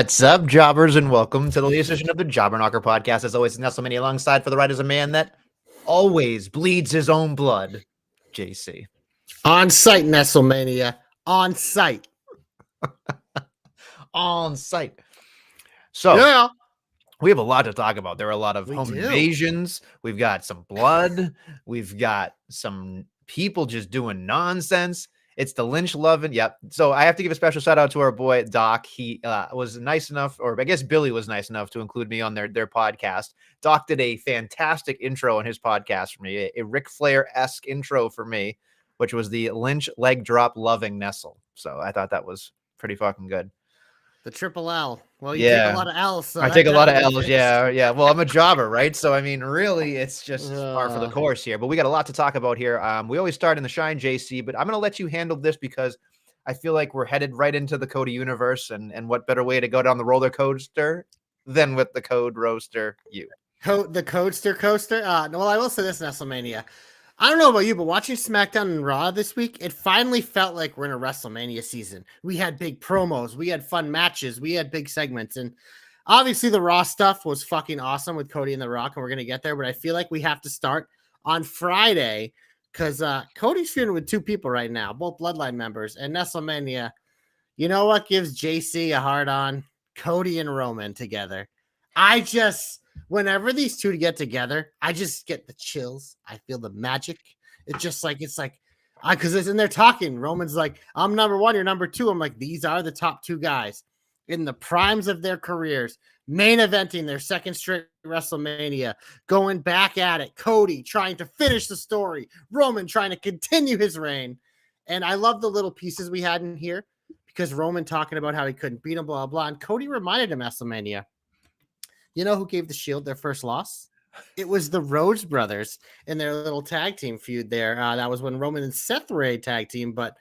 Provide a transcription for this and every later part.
What's up, jobbers, and welcome to the latest edition of the Jobber Knocker podcast. As always, Nestlemania alongside for the right is a man that always bleeds his own blood, JC. On site, Nestlemania. On site. On site. So, yeah, we have a lot to talk about. There are a lot of home do. invasions. We've got some blood. We've got some people just doing nonsense. It's the Lynch loving. Yep. So I have to give a special shout out to our boy Doc. He was nice enough, or I guess Billy was nice enough to include me on their podcast. Doc did a fantastic intro on his podcast for me, a Ric Flair-esque intro for me, which was the Lynch leg drop loving Nestle. So I thought that was pretty fucking good. The triple L. Well, you take a lot of L's. So I take a lot of L's. Yeah. Well, I'm a jobber, right? So, I mean, really, it's just par for the course here. But we got a lot to talk about here. We always start in the Shine, JC, but I'm going to let you handle this because I feel like we're headed right into the Cody universe. And what better way to go down the roller coaster than with the Code Roaster you. The Codester Coaster? Well, I will say this, Nestlemania. I don't know about you, but watching SmackDown and Raw this week, it finally felt like we're in a WrestleMania season. We had big promos, we had fun matches, we had big segments, and obviously the Raw stuff was fucking awesome with Cody and The Rock, and we're going to get there, but I feel like we have to start on Friday because Cody's feuding with two people right now, both Bloodline members, and Nestlemania. You know what gives JC a hard on? Cody and Roman together. Whenever these two get together, I just get the chills. I feel the magic. Because they're talking. Roman's like, I'm number one, you're number two. I'm like, these are the top two guys in the primes of their careers, main eventing their second straight WrestleMania, going back at it. Cody trying to finish the story. Roman trying to continue his reign. And I love the little pieces we had in here because Roman talking about how he couldn't beat him, blah, blah. And Cody reminded him WrestleMania. You know who gave the Shield their first loss? It was the Rhodes brothers in their little tag team feud there. That was when Roman and Seth were a tag team. But,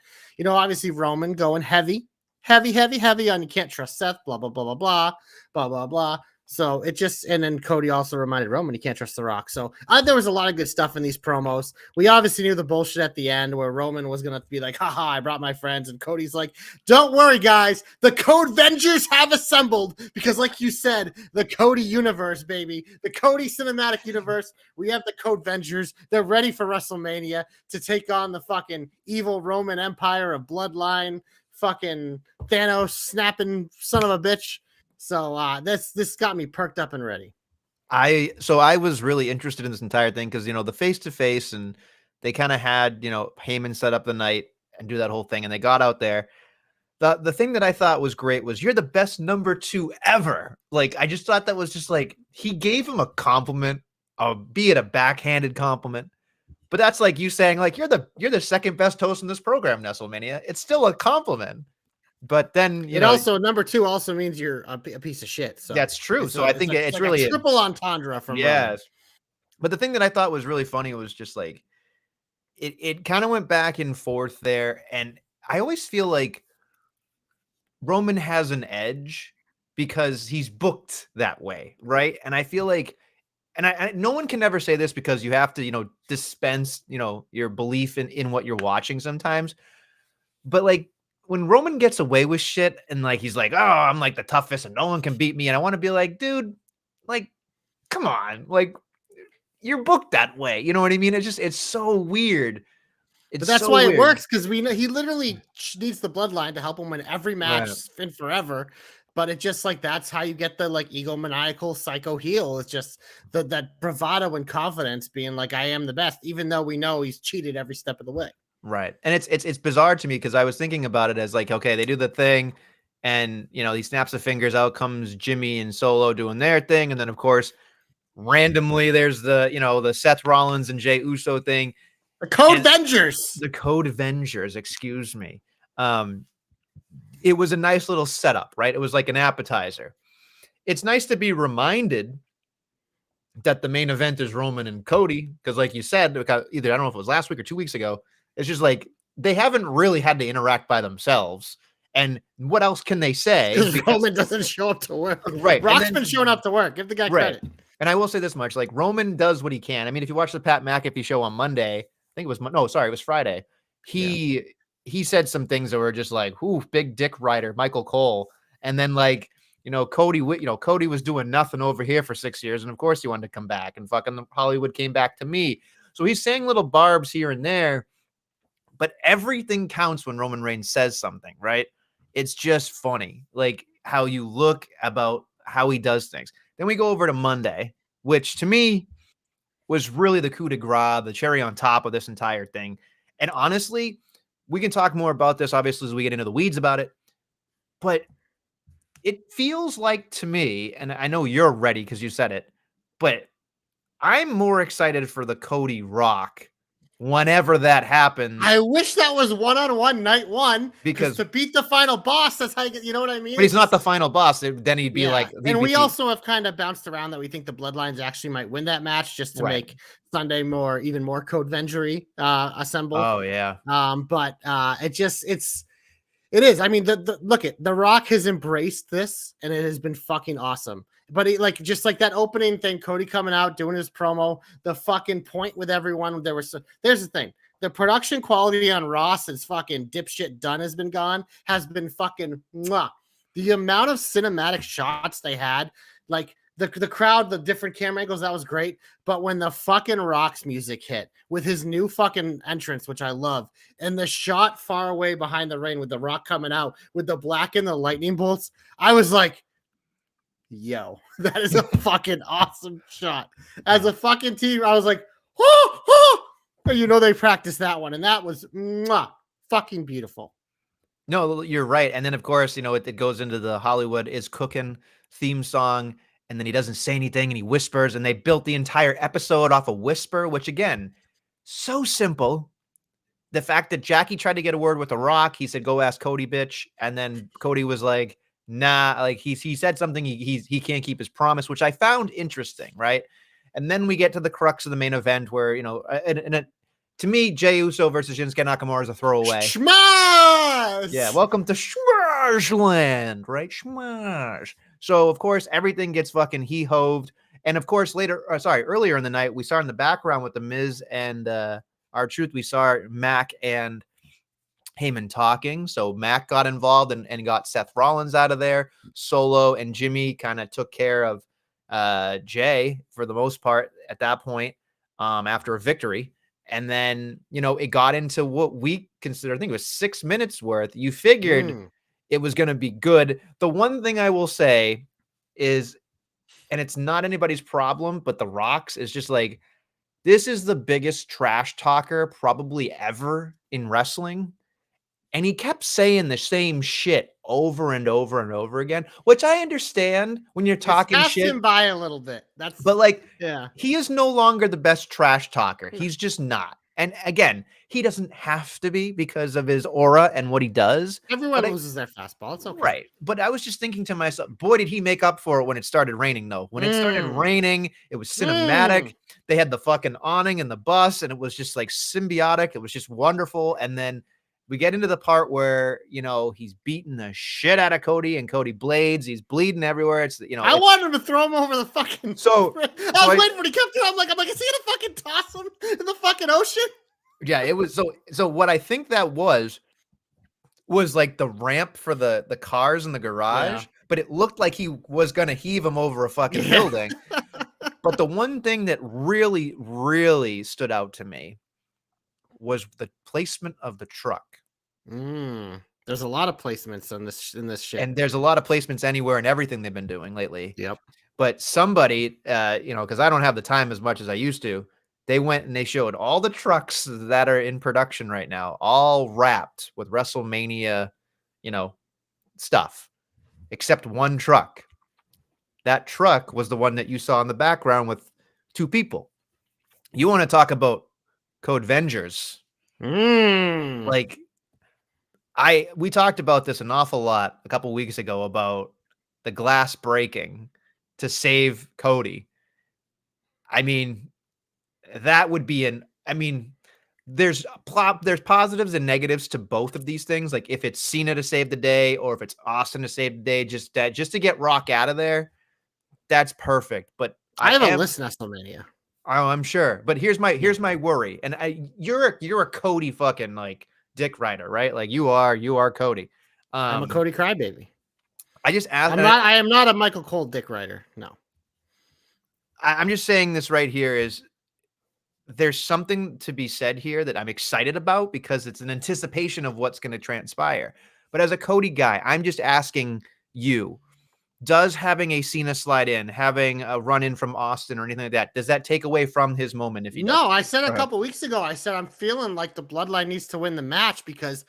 obviously Roman going heavy on you can't trust Seth, blah, blah, blah, blah, blah, blah, blah, blah. So and then Cody also reminded Roman you can't trust The Rock. So there was a lot of good stuff in these promos. We obviously knew the bullshit at the end where Roman was going to be like, haha, I brought my friends. And Cody's like, don't worry, guys. The Code Vengers have assembled because like you said, the Cody universe, baby, the Cody cinematic universe. We have the Code Vengers. They're ready for WrestleMania to take on the fucking evil Roman Empire of Bloodline, fucking Thanos snapping son of a bitch. So this got me perked up and ready. I was really interested in this entire thing because, the face-to-face and they kind of had, Heyman set up the night and do that whole thing. And they got out there. The thing that I thought was great was you're the best number two ever. Like, I just thought that was just like, he gave him a compliment, be it a backhanded compliment. But that's like you saying like, you're the second best host in this program, Nestlemania. It's still a compliment. But then also number two also means you're a piece of shit. So that's true. So I think it's really a triple entendre from Roman. But the thing that I thought was really funny was just like it kind of went back and forth there, and I always feel like Roman has an edge because he's booked that way, right? And I feel like, and I no one can ever say this because you have to dispense your belief in what you're watching sometimes, but like. When Roman gets away with shit and like he's like, oh, I'm like the toughest and no one can beat me. And I want to be like, dude, like, come on, like you're booked that way. You know what I mean? It's so weird But It's that's so why it weird. works, because we know he literally needs the bloodline to help him win every match Right. in forever. But it just like that's how you get the like egomaniacal psycho heel. It's just that bravado and confidence, being like, I am the best, even though we know he's cheated every step of the way. Right. And it's bizarre to me because I was thinking about it as like, okay, they do the thing and he snaps the fingers, out comes Jimmy and Solo doing their thing. And then of course, randomly there's the Seth Rollins and Jey Uso thing. The Code And Vengers. the Code Avengers, excuse me. It was a nice little setup, right? It was like an appetizer. It's nice to be reminded that the main event is Roman and Cody, because like you said, either I don't know if it was last week or 2 weeks ago, it's just like they haven't really had to interact by themselves. And what else can they say? Because Roman doesn't show up to work. Right. Rock's been showing up to work. Give the guy credit. And I will say this much, like Roman does what he can. I mean, if you watch the Pat McAfee show on Monday, I think it was, it was Friday. He said some things that were just like, "Ooh, big dick rider, Michael Cole." And then like, Cody was doing nothing over here for 6 years. And of course he wanted to come back, and fucking Hollywood came back to me. So he's saying little barbs here and there, but everything counts when Roman Reigns says something, right? It's just funny, like how you look about how he does things. Then we go over to Monday, which to me was really the coup de grace, the cherry on top of this entire thing. And honestly, we can talk more about this, obviously, as we get into the weeds about it. But it feels like to me, and I know you're ready because you said it, but I'm more excited for the Cody Rock whenever that happens. I wish that was one-on-one night one, because to beat the final boss, that's how you get, you know what I mean? But he's not the final boss. Then he'd be like, and we also have kind of bounced around that we think the Bloodlines actually might win that match, just to make Sunday even more Code Vengery assemble. Oh yeah. But it is. I mean, look at The Rock has embraced this, and it has been fucking awesome. But just like that opening thing, Cody coming out doing his promo, the fucking point with everyone. There's the thing. The production quality on Ross is fucking dipshit done has been fucking mwah. The amount of cinematic shots they had, like the crowd, the different camera angles, that was great. But when the fucking Rock's music hit with his new fucking entrance, which I love, and the shot far away behind the ring with the Rock coming out with the black and the lightning bolts, I was like, yo, that is a fucking awesome shot. As a fucking team, I was like, they practiced that one, and that was fucking beautiful. No, you're right. And then of course, it goes into the Hollywood is cooking theme song, and then he doesn't say anything and he whispers, and they built the entire episode off a whisper, which again, so simple. The fact that Jackie tried to get a word with The Rock, he said, "Go ask Cody, bitch." And then Cody was like, nah, like he said something, he can't keep his promise, which I found interesting, right? And then we get to the crux of the main event where, to me, Jey Uso versus Shinsuke Nakamura is a throwaway. Schmaz! Yeah, welcome to Schmaz land, right? Schmaz. So, of course, everything gets fucking he-hoved. And, of course, earlier in the night, we saw in the background with The Miz and R-Truth, we saw Mac and Heyman talking. So Mac got involved and got Seth Rollins out of there. Solo and Jimmy kind of took care of Jay for the most part at that point after a victory. And then, it got into what we consider, I think it was 6 minutes worth. You figured it was going to be good. The one thing I will say is, and it's not anybody's problem, but The Rock's is just like, this is the biggest trash talker probably ever in wrestling. And he kept saying the same shit over and over and over again, which I understand when you're talking shit. Him by a little bit. But he is no longer the best trash talker. He's just not. And again, he doesn't have to be because of his aura and what he does. Everyone loses their fastball. It's okay. Right. But I was just thinking to myself, boy, did he make up for it when it started raining, though. When it started raining, it was cinematic. They had the fucking awning and the bus, and it was just like symbiotic. It was just wonderful. And then we get into the part where, he's beating the shit out of Cody, and Cody blades. He's bleeding everywhere. It's, I wanted him to throw him over the fucking. So I was waiting for him to come to. I'm like, is he gonna fucking toss him in the fucking ocean? Yeah, it was. So what I think that was like the ramp for the cars in the garage, but it looked like he was gonna heave him over a fucking building. But the one thing that really, really stood out to me was the placement of the truck. There's a lot of placements in this shit. And there's a lot of placements anywhere and everything they've been doing lately. Yep. But somebody, because I don't have the time as much as I used to, they went and they showed all the trucks that are in production right now, all wrapped with WrestleMania, stuff, except one truck. That truck was the one that you saw in the background with 2 people. You want to talk about Code Vengers? Like, we talked about this an awful lot a couple weeks ago about the glass breaking to save Cody. I mean, that would be there's positives and negatives to both of these things. Like if it's Cena to save the day or if it's Austin to save the day, just to get Rock out of there, that's perfect. But I haven't listened to Nestlemania. Oh, I'm sure. But here's my worry. And you're a Cody fucking like dick rider, right? Like you are Cody. I'm a Cody crybaby. I just asked. I am not a Michael Cole dick rider. No. I'm just saying this right here is there's something to be said here that I'm excited about because it's an anticipation of what's going to transpire. But as a Cody guy, I'm just asking you, does having a Cena slide in, having a run in from Austin or anything like that, does that take away from his moment? If he does? No, I said a couple weeks ago, I said I'm feeling like the Bloodline needs to win the match because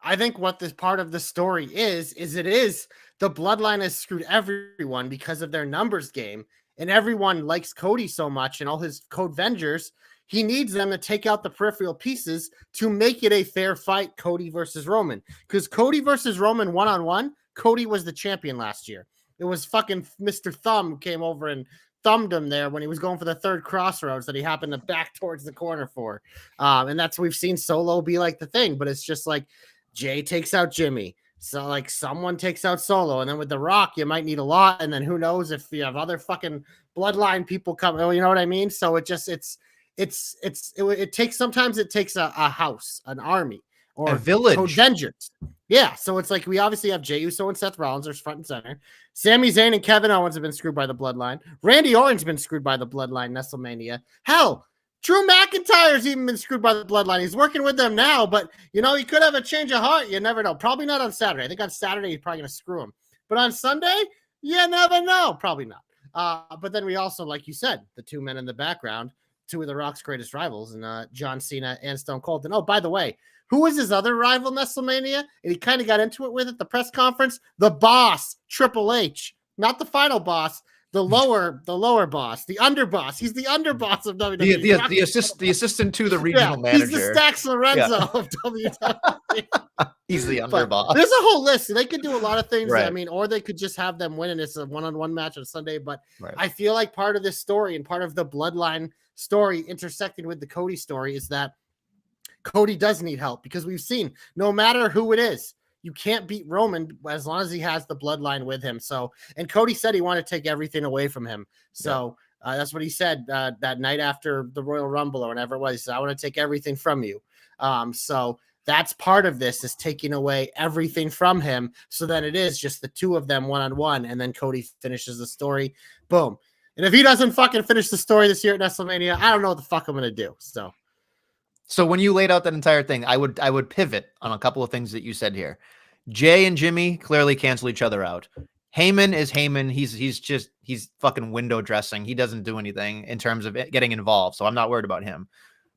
I think what this part of the story is the Bloodline has screwed everyone because of their numbers game, and everyone likes Cody so much and all his Code Vengers. He needs them to take out the peripheral pieces to make it a fair fight, Cody versus Roman. Because Cody versus Roman one-on-one, Cody was the champion last year. It was fucking Mr. Thumb who came over and thumbed him there when he was going for the third crossroads that he happened to back towards the corner for. And that's we've seen Solo be like the thing, but it's just like Jay takes out Jimmy. So like someone takes out Solo, and then with The Rock, you might need a lot. And then who knows if you have other fucking Bloodline people come, you know what I mean? So it takes sometimes it takes a house, an army, or a village. Code Vengers. Yeah, so it's like we obviously have Jey Uso and Seth Rollins are front and center. Sami Zayn and Kevin Owens have been screwed by the Bloodline. Randy Orton's been screwed by the Bloodline, Nestlemania. Hell, Drew McIntyre's even been screwed by the Bloodline. He's working with them now, but he could have a change of heart. You never know. Probably not on Saturday. I think on Saturday he's probably going to screw him. But on Sunday, you never know. Probably not. But then we also, like you said, the 2 men in the background, 2 of The Rock's greatest rivals, and John Cena and Stone Cold. And oh, by the way, who was his other rival, Nestlemania? And he kind of got into it with at the press conference. The boss, Triple H, not the final boss, the lower boss, the underboss. He's the underboss of WWE. The assistant to the regional manager. He's the Stax Lorenzo of WWE. He's the underboss. There's a whole list. They could do a lot of things. Right. I mean, or they could just have them win, and it's a one-on-one match on Sunday. But right. I feel like part of this story and part of the Bloodline story intersecting with the Cody story is that Cody does need help, because we've seen no matter who it is, you can't beat Roman as long as he has the Bloodline with him. So, and Cody said he wanted to take everything away from him. So that's what he said that night after the Royal Rumble or whatever it was. He said, I want to take everything from you. So that's part of this, is taking away everything from him. So then it is just the 2 of them one-on-one, and then Cody finishes the story. Boom. And if he doesn't fucking finish the story this year at Nestlemania, I don't know what the fuck I'm going to do. So when you laid out that entire thing, I would pivot on a couple of things that you said here. Jay and Jimmy clearly cancel each other out. Heyman is Heyman. He's fucking window dressing. He doesn't do anything in terms of getting involved. So I'm not worried about him.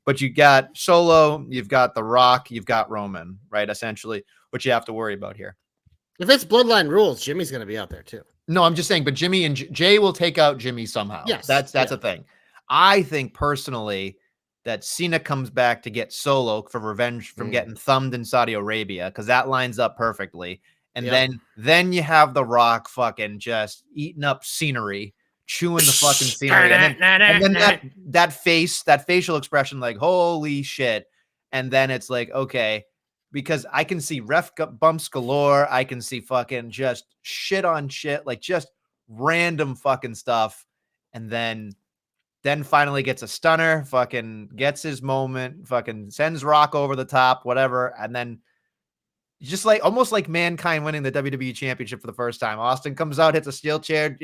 But you got Solo, you've got The Rock, you've got Roman, right? Essentially, what you have to worry about here. If it's Bloodline rules, Jimmy's going to be out there too. No, I'm just saying, but Jimmy and Jay will take out Jimmy somehow. Yes, that's a thing. I think personally that Cena comes back to get Solo for revenge from getting thumbed in Saudi Arabia, because that lines up perfectly. And then you have The Rock fucking just eating up scenery, chewing the fucking scenery, and then that facial expression, like holy shit. And then it's like, okay, because I can see ref bumps galore. I can see fucking just shit on shit, like just random fucking stuff. And then finally gets a stunner, fucking gets his moment, fucking sends Rock over the top, whatever. And then just like almost like Mankind winning the WWE Championship for the first time. Austin comes out, hits a steel chair.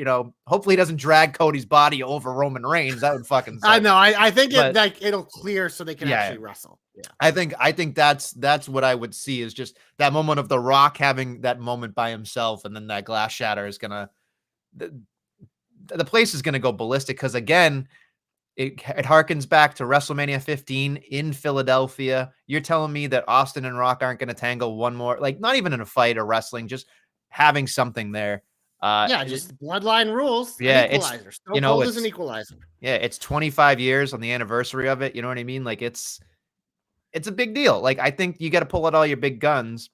Hopefully he doesn't drag Cody's body over Roman Reigns. That would fucking suck. I know. I think But it'll clear so they can actually wrestle. Yeah. I think that's what I would see is just that moment of The Rock having that moment by himself, and then that glass shatter is gonna the place is gonna go ballistic because again, it harkens back to WrestleMania 15 in Philadelphia. You're telling me that Austin and Rock aren't going to tangle one more, like not even in a fight or wrestling, just having something there. Just bloodline rules. Yeah, an equalizer. Stone Cold is an equalizer. Yeah, it's 25 years on the anniversary of it. You know what I mean? Like it's a big deal. Like I think you got to pull out all your big guns.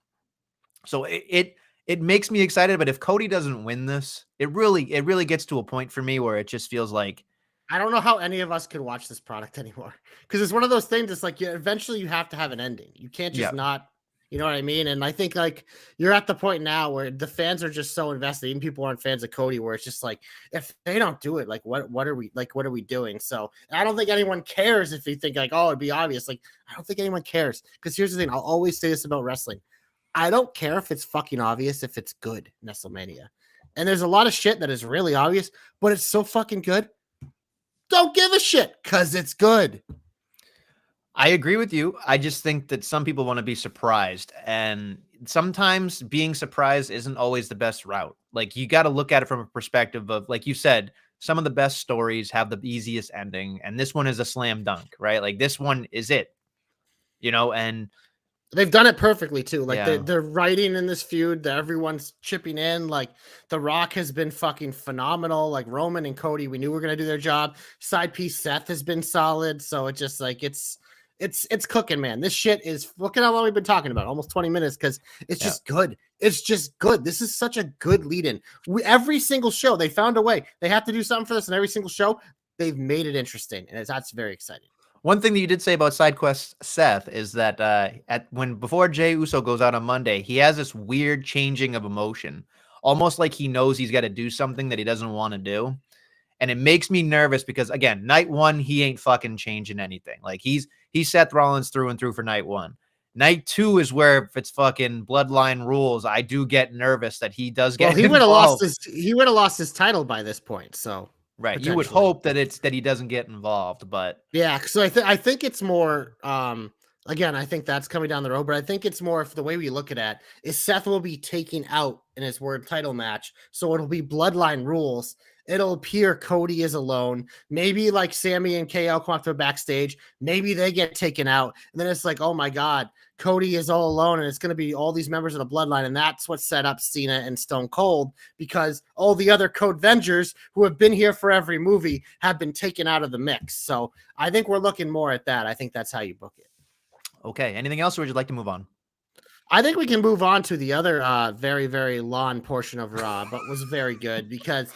So it makes me excited. But if Cody doesn't win this, it really gets to a point for me where it just feels like I don't know how any of us could watch this product anymore because it's one of those things. It's like eventually you have to have an ending. You can't just not, you know what I mean? And I think like you're at the point now where the fans are just so invested. Even people aren't fans of Cody, where it's just like if they don't do it, like what are we doing? So I don't think anyone cares if you think like, oh, it'd be obvious. Like I don't think anyone cares because here's the thing. I'll always say this about wrestling. I don't care if it's fucking obvious if it's good. Nestlemania, and there's a lot of shit that is really obvious, but it's so fucking good. Don't give a shit because it's good. I agree with you. I just think that some people want to be surprised, and sometimes being surprised isn't always the best route. Like you got to look at it from a perspective of, like you said, some of the best stories have the easiest ending, and this one is a slam dunk, right? Like this one is it, and they've done it perfectly too. Like they're writing in this feud that everyone's chipping in. Like The Rock has been fucking phenomenal. Like Roman and Cody, we knew we were gonna do their job. Side piece Seth has been solid. So it's just like it's cooking, man. This shit is look at how long we've been talking about, almost 20 minutes, because it's just good. It's just good. This is such a good lead-in. Every single show, they found a way. They have to do something for this, and every single show, they've made it interesting, and that's very exciting. One thing that you did say about SideQuest Seth is that before Jey Uso goes out on Monday, he has this weird changing of emotion, almost like he knows he's got to do something that he doesn't want to do. And it makes me nervous because, again, night one, he ain't fucking changing anything. Like he's Seth Rollins through and through for night one. Night two is where if it's fucking bloodline rules, I do get nervous that he does get. Well, he would have lost his title by this point. So right, you would hope that he doesn't get involved, but yeah. So I think it's more. Again, I think that's coming down the road, but I think it's more of the way we look at it is Seth will be taking out in his world title match, so it'll be bloodline rules. It'll appear Cody is alone. Maybe like Sammy and KO come up to a backstage. Maybe they get taken out. And then it's like, oh my God, Cody is all alone. And it's going to be all these members of the bloodline. And that's what set up Cena and Stone Cold because all the other Code Vengers who have been here for every movie have been taken out of the mix. So I think we're looking more at that. I think that's how you book it. Okay. Anything else or would you like to move on? I think we can move on to the other very, very long portion of Raw, but was very good because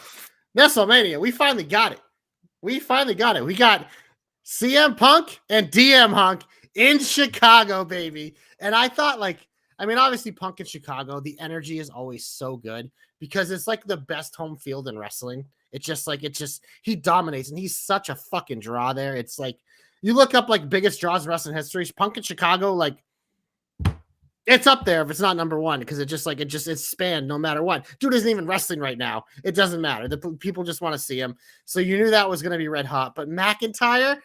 Nestlemania, we finally got it. We got CM Punk and DM Hunk in Chicago, baby. And I thought, obviously Punk in Chicago, the energy is always so good because it's like the best home field in wrestling. It's just he dominates and he's such a fucking draw there. It's like you look up like biggest draws in wrestling history. Punk in Chicago, it's up there if it's not number one because it's spanned no matter what. Dude isn't even wrestling right now. It doesn't matter. The people just want to see him. So you knew that was going to be red hot. But McIntyre,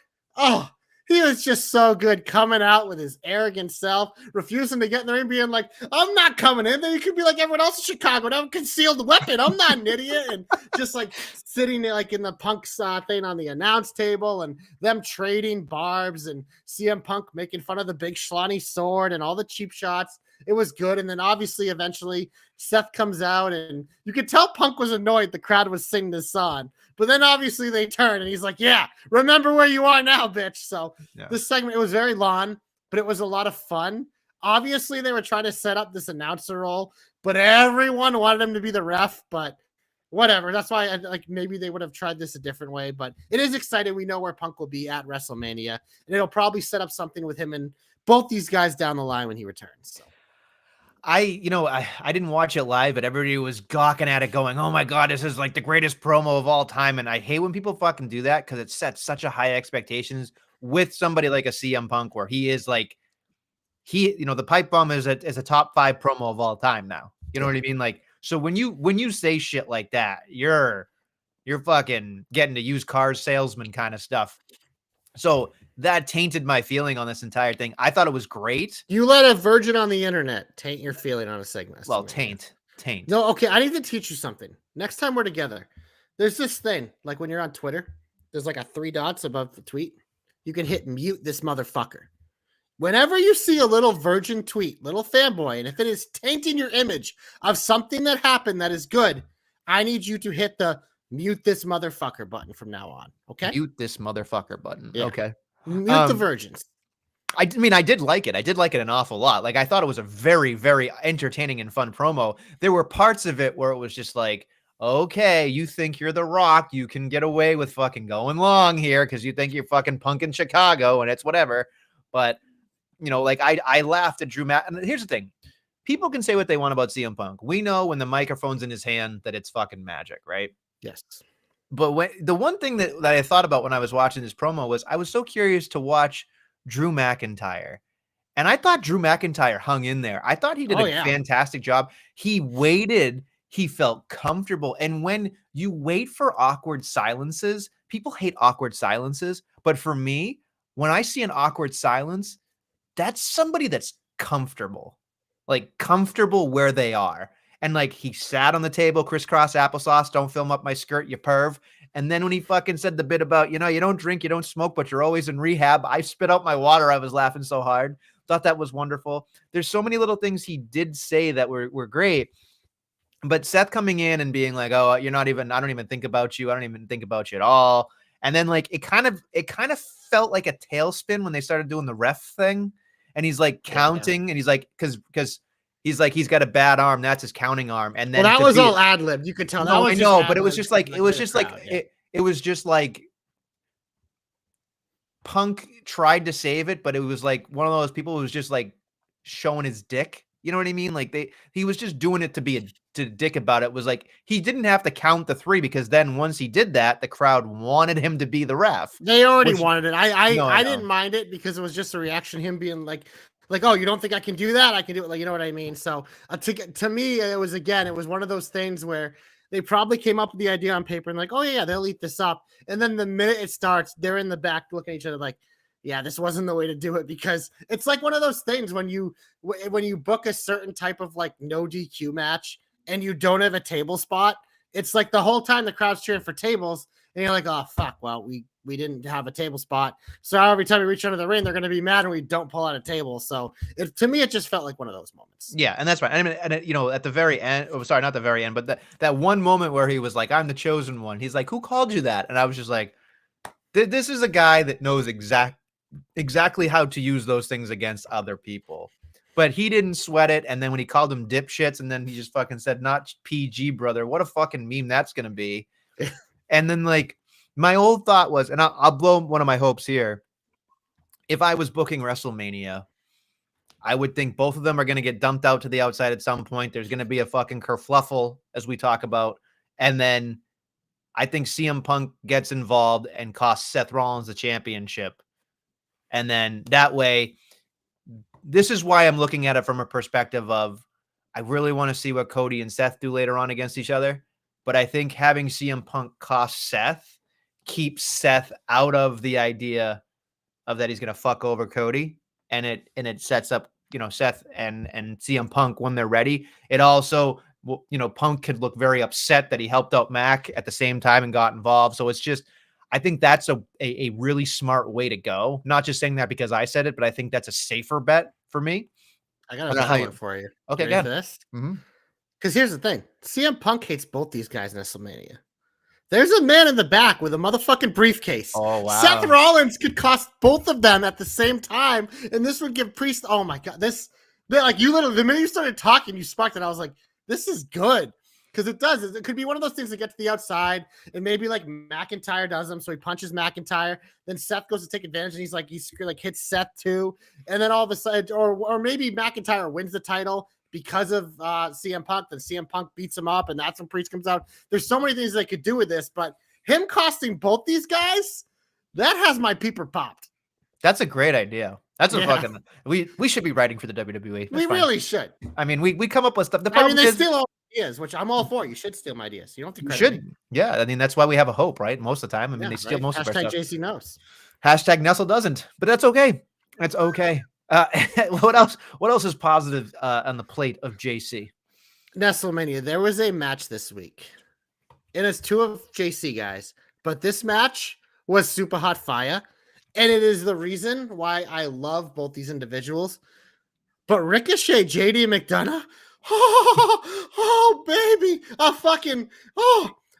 he was just so good coming out with his arrogant self, refusing to get in the ring, being like, I'm not coming in. Then you could be like everyone else in Chicago. I have a concealed weapon. I'm not an idiot. And just sitting there in the Punk thing on the announce table and them trading barbs and CM Punk making fun of the big schlonny sword and all the cheap shots. It was good. And then obviously eventually Seth comes out and you could tell Punk was annoyed the crowd was singing this song. But then obviously they turn and he's like, yeah, remember where you are now, bitch. So This segment, it was very long, but it was a lot of fun. Obviously they were trying to set up this announcer role, but everyone wanted him to be the ref, but whatever. That's why maybe they would have tried this a different way, but it is exciting. We know where Punk will be at WrestleMania and it'll probably set up something with him and both these guys down the line when he returns. So. I didn't watch it live, but everybody was gawking at it going, oh my God, this is like the greatest promo of all time. And I hate when people fucking do that because it sets such a high expectations with somebody like a CM Punk where he is the pipe bomb is a top 5 promo of all time now. You know what I mean? Like, so when you say shit like that, you're fucking getting to used car salesman kind of stuff. So that tainted my feeling on this entire thing. I thought it was great. You let a virgin on the internet taint your feeling on a segment. Well, taint. No, okay. I need to teach you something. Next time we're together, there's this thing, like when you're on Twitter, there's like a 3 dots above the tweet. You can hit mute this motherfucker. Whenever you see a little virgin tweet, little fanboy, and if it is tainting your image of something that happened that is good, I need you to hit the mute this motherfucker button from now on. Okay? Mute this motherfucker button. Yeah. Okay. Mute the virgins. I mean, I did like it. I did like it an awful lot. Like, I thought it was a very, very entertaining and fun promo. There were parts of it where it was just like, okay, you think you're The Rock, you can get away with fucking going long here because you think you're fucking Punk in Chicago and it's whatever. But, like I laughed at Drew and here's the thing. People can say what they want about CM Punk. We know when the microphone's in his hand that it's fucking magic, right? Yes. But the one thing that I thought about when I was watching this promo was I was so curious to watch Drew McIntyre. And I thought Drew McIntyre hung in there. I thought he did a fantastic job. He waited. He felt comfortable. And when you wait for awkward silences, people hate awkward silences. But for me, when I see an awkward silence, that's somebody that's comfortable, like comfortable where they are. And like he sat on the table, crisscross applesauce, don't film up my skirt, you perv. And then when he fucking said the bit about, you don't drink, you don't smoke, but you're always in rehab, I spit out my water. I was laughing so hard. Thought that was wonderful. There's so many little things he did say that were great. But Seth coming in and being like, oh, I don't even think about you. I don't even think about you at all. And then like, it kind of felt like a tailspin when they started doing the ref thing. And he's like counting and he's like, cause he's like, he's got a bad arm. That's his counting arm. And then that was all ad lib. You could tell. No, I know, but it was just like, it was just like Punk tried to save it, but it was like one of those people who was just like showing his dick. You know what I mean? Like he was just doing it to be a dick about it. It was like, he didn't have to count the 3 because then once he did that, the crowd wanted him to be the ref. They already wanted it. I didn't mind it because it was just a reaction, him being like, oh, you don't think I can do that? I can do it. Like, you know what I mean? So to me, it was one of those things where they probably came up with the idea on paper and like, oh yeah, they'll eat this up. And then the minute it starts, they're in the back looking at each other like, yeah, this wasn't the way to do it, because it's like one of those things when you book a certain type of like no DQ match and you don't have a table spot, it's like the whole time the crowd's cheering for tables and you're like, oh fuck, well, we didn't have a table spot. So every time we reach under the ring, they're going to be mad and we don't pull out a table. So to me, it just felt like one of those moments. Yeah. And that's right. I mean, and at the very end, sorry, not the very end, but that one moment where he was like, I'm the chosen one. He's like, who called you that? And I was just like, this is a guy that knows exactly how to use those things against other people. But he didn't sweat it. And then when he called them dipshits and then he just fucking said, not PG, brother, what a fucking meme that's going to be. And then like, my old thought was, and I'll blow one of my hopes here. If I was booking WrestleMania, I would think both of them are going to get dumped out to the outside at some point. There's going to be a fucking kerfluffle, as we talk about. And then I think CM Punk gets involved and costs Seth Rollins the championship. And then that way, this is why I'm looking at it from a perspective of, I really want to see what Cody and Seth do later on against each other. But I think having CM Punk cost Seth keeps Seth out of the idea of that he's going to fuck over Cody. And it sets up, Seth and CM Punk when they're ready. It also, Punk could look very upset that he helped out Mac at the same time and got involved. So it's just, I think that's a really smart way to go. Not just saying that because I said it, but I think that's a safer bet for me. I got a one for you. Okay, good. This? Because here's the thing. CM Punk hates both these guys in Nestlemania. There's a man in the back with a motherfucking briefcase. Oh, wow. Seth Rollins could cost both of them at the same time, and this would give Priest, oh my God, you literally, the minute you started talking, you sparked it. I was like, this is good. Because it does. It could be one of those things that get to the outside, and maybe like McIntyre does them, so he punches McIntyre. Then Seth goes to take advantage, and he hits Seth too. And then all of a sudden, or maybe McIntyre wins the title because of CM Punk. Then CM Punk beats him up, and that's when Priest comes out. There's so many things they could do with this, but him costing both these guys, that has my peeper popped. That's a great idea. That's a Yeah, fucking we should be writing for the WWE. That's we fine. really should. I mean, we come up with stuff. The I mean, problem they is steal all ideas, which I'm all for. You should steal my ideas. You don't have to you credit me. should. Yeah, I mean that's why we have a hope, right? Most of the time. I mean, Yeah, they steal right. most of our Hashtag stuff. JC knows. Hashtag Nestle doesn't, but that's okay. That's okay. What else? What else is positive on the plate of JC? Nestlemania, there was a match this week, and it's two of JC guys, but this match was super hot fire, and it is the reason why I love both these individuals. But Ricochet, JD McDonough, oh baby, a fucking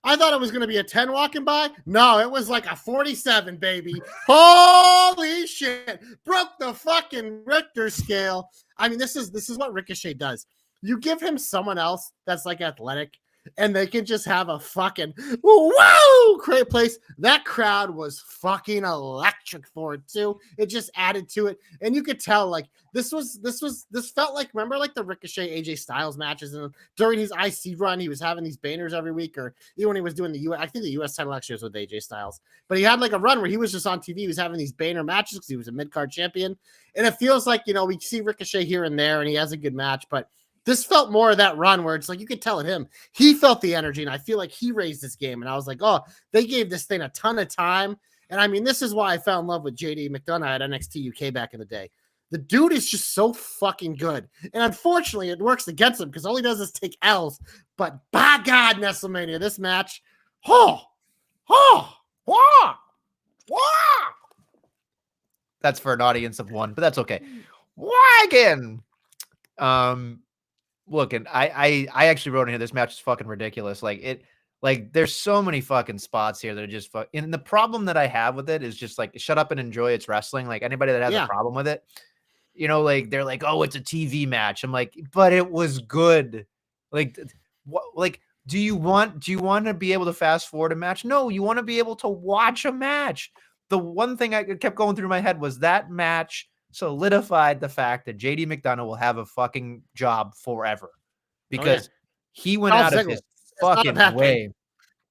I thought it was going to be a 10 walking by. No, it was like a 47, baby. Holy shit. Broke the fucking Richter scale. I mean, this is what Ricochet does. You give him someone else that's like athletic, and they can just have a fucking whoa great place. That crowd was fucking electric for it too. It just added to it, and you could tell like this felt like, remember like the Ricochet AJ Styles matches, and during his IC run, he was having these banners every week, or even when he was doing the US, I think the US title actually was with AJ Styles, but he had like a run where he was just on TV. He was having these banner matches because he was a mid-card champion, and it feels like, you know, we see Ricochet here and there, and he has a good match, but this felt more of that run where it's like you could tell it him. He felt the energy, and I feel like he raised this game. And I was like, oh, they gave this thing a ton of time. And I mean, this is why I fell in love with JD McDonough at NXT UK back in the day. The dude is just so fucking good. And unfortunately, it works against him because all he does is take L's. But by God, Nestlemania, this match, That's for an audience of one, but that's okay. Wagon. Look, and I actually wrote in here, this match is fucking ridiculous. Like there's so many fucking spots here that are just and the problem that I have with it is just like, shut up and enjoy its wrestling. Like anybody that has a problem with it, you know, like they're like, oh, it's a TV match. I'm like, but it was good. Like, what? Like, do you want to be able to fast forward a match? No, you want to be able to watch a match. The one thing I kept going through my head was that match solidified the fact that JD McDonough will have a fucking job forever because he went out of his fucking way.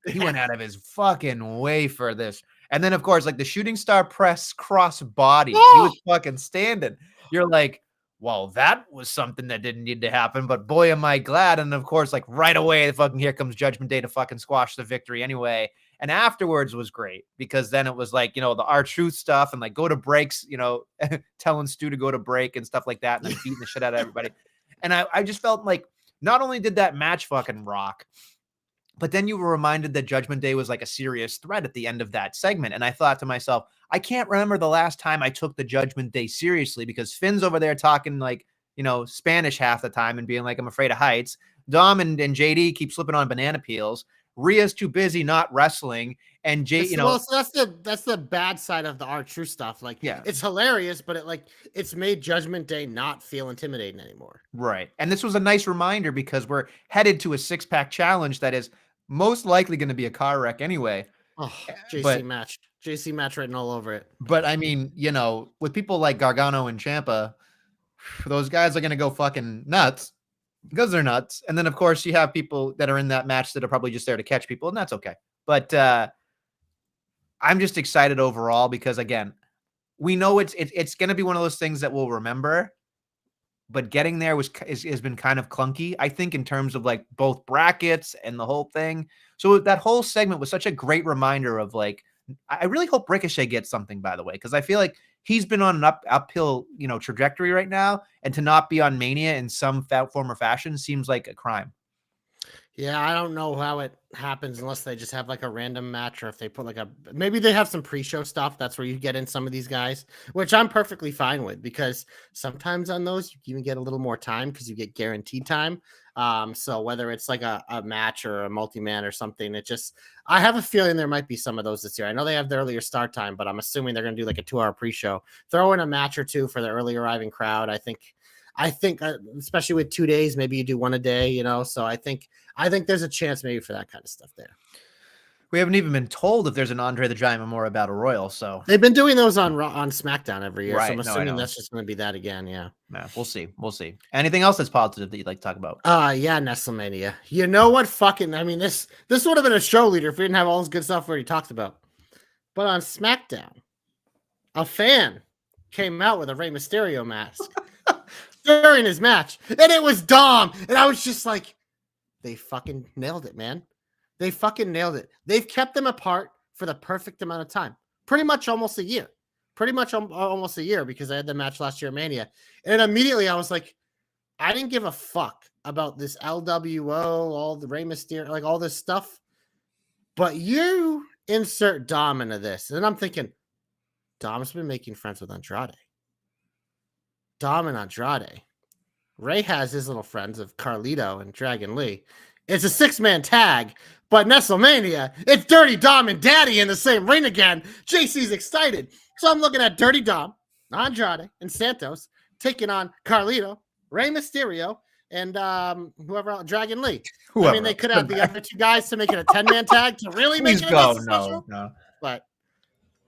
He went out of his fucking way for this. And then, of course, like the shooting star press cross body, he was fucking standing. You're like, well, that was something that didn't need to happen, but boy, am I glad. And of course, like right away, fucking here comes Judgment Day to fucking squash the victory anyway. And afterwards was great because then it was like, you know, the R-Truth stuff and like go to breaks, you know, telling Stu to go to break and stuff like that, and then beating the shit out of everybody. And I just felt like not only did that match fucking rock, but then you were reminded that Judgment Day was like a serious threat at the end of that segment. And I thought to myself, I can't remember the last time I took the Judgment Day seriously because Finn's over there talking like, you know, Spanish half the time and being like, I'm afraid of heights. Dom and JD keep slipping on banana peels. Rhea's too busy not wrestling, and you know, well, so that's the bad side of the R-Truth stuff. Like, yeah, it's hilarious, but it's made Judgment Day not feel intimidating anymore. Right, and this was a nice reminder because we're headed to a 6-pack challenge that is most likely going to be a car wreck anyway. Oh, JC match written all over it. But I mean, you know, with people like Gargano and Ciampa, those guys are going to go fucking nuts. Because they're nuts. And then, of course, you have people that are in that match that are probably just there to catch people, and that's okay. But I'm just excited overall because, again, we know it's going to be one of those things that we'll remember, but getting there has been kind of clunky, I think, in terms of, like, both brackets and the whole thing. So that whole segment was such a great reminder of, like, I really hope Ricochet gets something, by the way, because I feel like he's been on an uphill, you know, trajectory right now, and to not be on Mania in some form or fashion seems like a crime. Yeah, I don't know how it happens unless they just have like a random match, or if they put like maybe they have some pre-show stuff. That's where you get in some of these guys, which I'm perfectly fine with because sometimes on those you even get a little more time because you get guaranteed time. So whether it's like a match or a multi-man or something, I have a feeling there might be some of those this year. I know they have the earlier start time, but I'm assuming they're going to do like a 2-hour pre-show, throw in a match or two for the early arriving crowd. I think, especially with 2 days, maybe you do one a day, you know? So I think there's a chance maybe for that kind of stuff there. We haven't even been told if there's an Andre the Giant Memorial Battle Royal. So they've been doing those on SmackDown every year. Right. So I'm assuming that's just going to be that again. Yeah. We'll see. We'll see. Anything else that's positive that you'd like to talk about? Yeah, Nestlemania. You know what? I mean, this would have been a show leader if we didn't have all this good stuff we already talked about. But on SmackDown, a fan came out with a Rey Mysterio mask during his match, and it was Dom, and I was just like, they fucking nailed it, man. They fucking nailed it. They've kept them apart for the perfect amount of time, pretty much almost a year, almost a year, because I had the match last year at Mania, and immediately I was like, I didn't give a fuck about this LWO, all the Rey Mysterio, like all this stuff, but you insert Dom into this, and I'm thinking, Dom's been making friends with Andrade. Dom and Andrade. Ray has his little friends of Carlito and Dragon Lee. It's a 6-man tag, but Nestlemania, it's Dirty Dom and Daddy in the same ring again. JC's excited. So I'm looking at Dirty Dom, Andrade, and Santos taking on Carlito, Rey Mysterio, and whoever else, Dragon Lee. I mean, they could have the other 2 guys to make it a 10-man tag to really make it a special. No.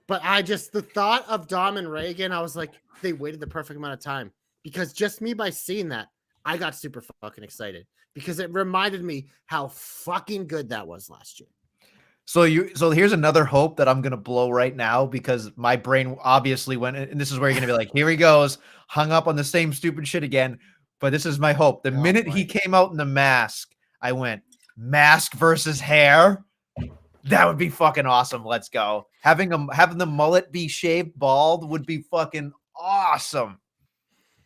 But I just, the thought of Dom and Ray again, I was like, they waited the perfect amount of time, because just me by seeing that, I got super fucking excited, because it reminded me how fucking good that was last year. So here's another hope that I'm going to blow right now, because my brain obviously went, and this is where you're going to be like, here he goes, hung up on the same stupid shit again. But this is my hope. The minute he came out in the mask, I went, mask versus hair. That would be fucking awesome. Let's go. Having the mullet be shaved bald would be fucking awesome.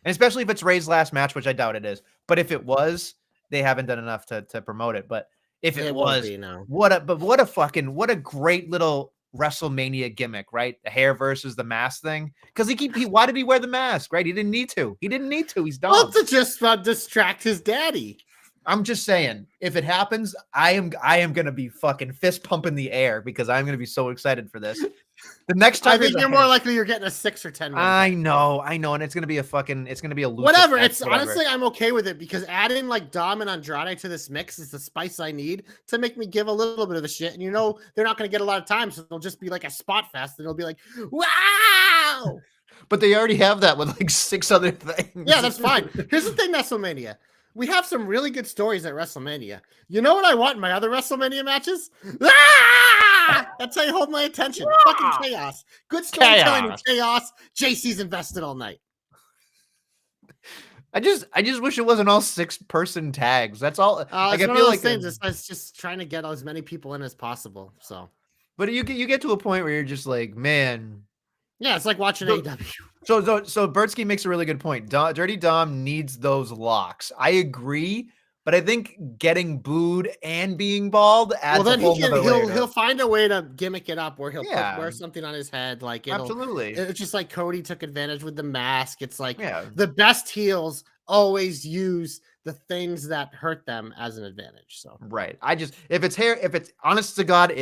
And especially if it's Ray's last match, which I doubt it is. But if it was, they haven't done enough to promote it. But if it was, what a great little WrestleMania gimmick, right? The hair versus the mask thing. Because why did he wear the mask, right? He didn't need to. He's dumb. Well, to just distract his daddy. I'm just saying, if it happens, I am gonna be fucking fist pumping the air, because I'm gonna be so excited for this. The next time, I think you're more likely you're getting a 6 or 10 minutes. I know, and it's gonna be a whatever. Honestly, I'm okay with it, because adding like Dom and Andrade to this mix is the spice I need to make me give a little bit of a shit. And they're not gonna get a lot of time, so it'll just be like a spot fest, and it'll be like, wow. But they already have that with like 6 other things. Yeah, that's fine. Here's the thing, Nestlemania. We have some really good stories at WrestleMania. You know what I want in my other WrestleMania matches? That's how you hold my attention. Fucking chaos. Good storytelling and chaos. JC's invested all night. I just wish it wasn't all 6-person tags. That's all. I feel like it's just trying to get as many people in as possible. So, but you get to a point where you're just like, man. Yeah, it's like watching AEW. So Bertsky makes a really good point. Dirty Dom needs those locks. I agree, but I think getting booed and being bald adds he'll find a way to gimmick it up where he'll wear something on his head. Like absolutely, it's just like Cody took advantage with the mask. It's like the best heels always use the things that hurt them as an advantage. So right, if it's honest to God,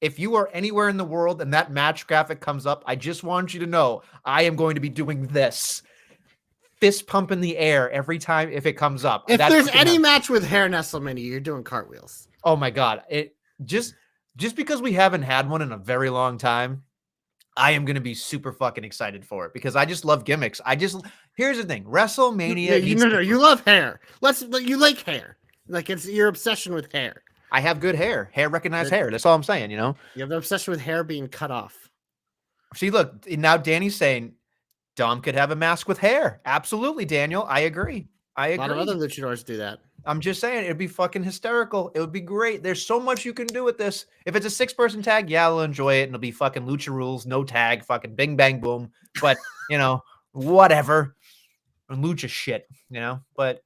if you are anywhere in the world and that match graphic comes up, I just want you to know I am going to be doing this. Fist pump in the air every time if it comes up. If there's any match with hair, Nestlemania, you're doing cartwheels. Oh my God. It just because we haven't had one in a very long time, I am going to be super fucking excited for it, because I just love gimmicks. Here's the thing. WrestleMania. You love hair. You like hair. Like it's your obsession with hair. I have good hair. Hair recognized hair. That's all I'm saying, You have the obsession with hair being cut off. See, look, now Danny's saying Dom could have a mask with hair. Absolutely, Daniel. I agree. A lot of other luchadors do that. I'm just saying, it'd be fucking hysterical. It would be great. There's so much you can do with this. If it's a 6-person tag, yeah, I'll enjoy it. And it'll be fucking lucha rules, no tag, fucking bing, bang, boom. But, whatever. Lucha shit, but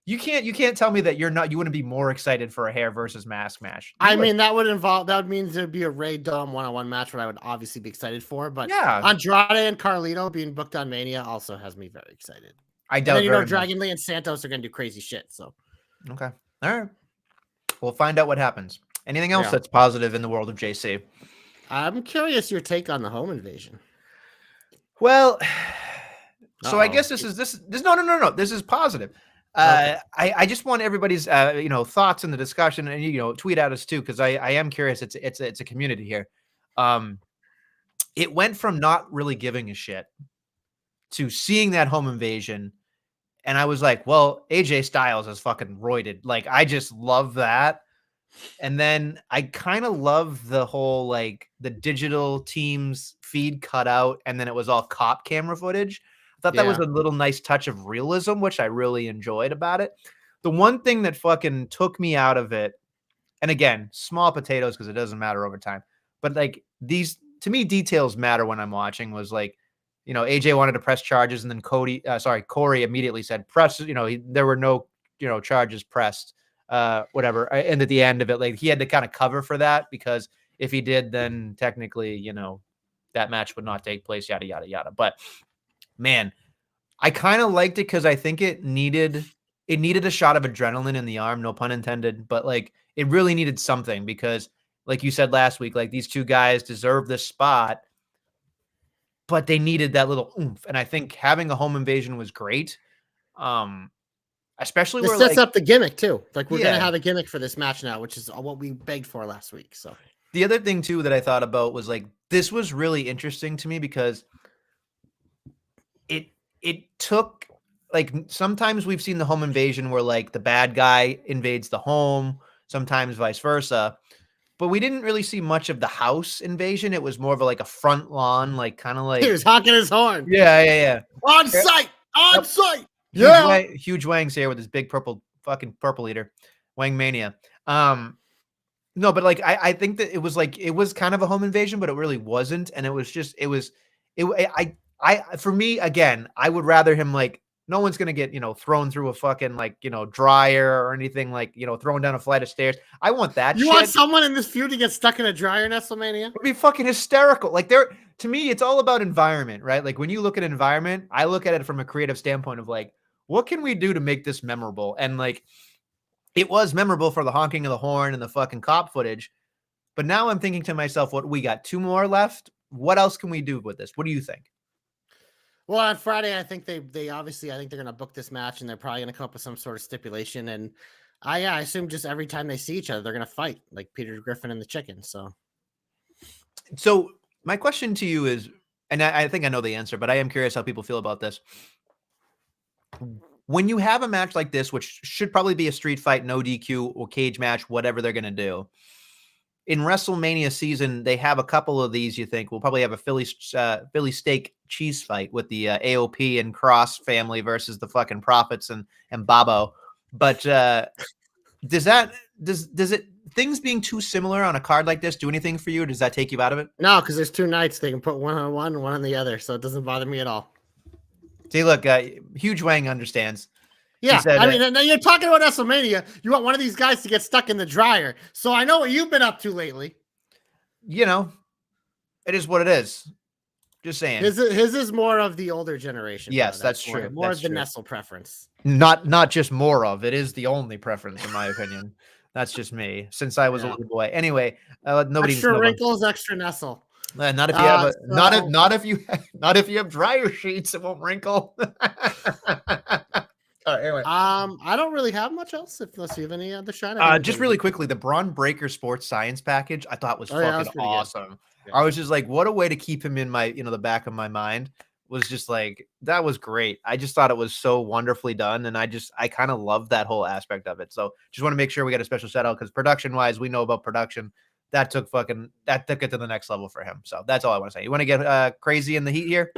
you can't tell me that you wouldn't be more excited for a hair versus mask match. That would mean there'd be a Ray Dom one-on-one match, what I would obviously be excited for. But Andrade and Carlito being booked on Mania also has me very excited. I doubt. And then, Dragon Lee and Santos are going to do crazy shit. So, okay, all right, we'll find out what happens. Anything else that's positive in the world of JC? I'm curious your take on the home invasion. Well, so I guess this no. This is positive. Okay. I just want everybody's thoughts in the discussion, and tweet at us too, because I am curious. It's a community here. It went from not really giving a shit to seeing that home invasion, and I was like, well, AJ Styles is fucking roided. Like, I just love that. And then I kind of love the whole like the digital teams feed cut out, and then it was all cop camera footage. I thought that was Yeah. a little nice touch of realism, which I really enjoyed about it. The one thing that fucking took me out of it, and again, small potatoes because it doesn't matter over time, but like these to me, details matter when I'm watching. Was like, AJ wanted to press charges, and then Corey immediately said press. There were no charges pressed, whatever. And at the end of it, like he had to kind of cover for that because if he did, then technically, that match would not take place. Yada yada yada. But man, I kind of liked it because I think it needed a shot of adrenaline in the arm, no pun intended, but like it really needed something because like you said last week, like these two guys deserve this spot, but they needed that little oomph. And I think having a home invasion was great. Especially This where sets like, up the gimmick too. Like we're gonna yeah. have a gimmick for this match now, which is what we begged for last week. So The other thing too that I thought about was like this was really interesting to me because it took like sometimes we've seen the home invasion where like the bad guy invades the home, sometimes vice versa. But we didn't really see much of the house invasion. It was more of like a front lawn, like kind of he like was honking his horn. yeah. On Yeah. site, on Yep. site. Huge Yeah. Huge Wang's here with his big purple eater, Wang Mania. No, but like I think that it was kind of a home invasion, but it really wasn't, and it was just for me again, I would rather him like no one's gonna get thrown through a fucking like dryer or anything like thrown down a flight of stairs. I want that. You shit. want someone in this feud to get stuck in a dryer, Nestlemania? It would be fucking hysterical. Like to me, it's all about environment, right? Like when you look at environment, I look at it from a creative standpoint of like, what can we do to make this memorable? And like, it was memorable for the honking of the horn and the fucking cop footage. But now I'm thinking to myself, what we got 2 more left? What else can we do with this? What do you think? Well, on Friday, I think they obviously I think they're gonna book this match and they're probably gonna come up with some sort of stipulation. And I assume just every time they see each other, they're gonna fight like Peter Griffin and the chicken. So my question to you is, and I think I know the answer, but I am curious how people feel about this. When you have a match like this, which should probably be a street fight, no DQ or cage match, whatever they're going to do. In WrestleMania season, they have a couple of these. You think we'll probably have a Philly steak cheese fight with the AOP and Cross family versus the fucking Profits and Babo. But does it things being too similar on a card like this do anything for you? Or does that take you out of it? No, because there's 2 nights they can put one on one and one on the other, so it doesn't bother me at all. See, look, Huge Wang understands. Yeah, Said, I mean, you're talking about WrestleMania. You want one of these guys to get stuck in the dryer. So I know what you've been up to lately. It is what it is. Just saying. His is more of the older generation. Yes, that's true. More That's of the true. Nestle preference. Not just more of. It is the only preference, in my opinion. That's just me. Since I was a little boy. Anyway, nobody extra wrinkles, extra Nestle. Not if you have not if you have dryer sheets, it won't wrinkle. Anyway. I don't really have much else. Unless you have any other shot. Just really quickly, the Braun Breaker Sports Science package I thought was fucking awesome. Yeah. I was just like, what a way to keep him in my the back of my mind. Was just like that was great. I just thought it was so wonderfully done, and I kind of love that whole aspect of it. So just want to make sure we got a special shout out because production wise, we know about production. That took it to the next level for him. So that's all I want to say. You want to get crazy in the heat here?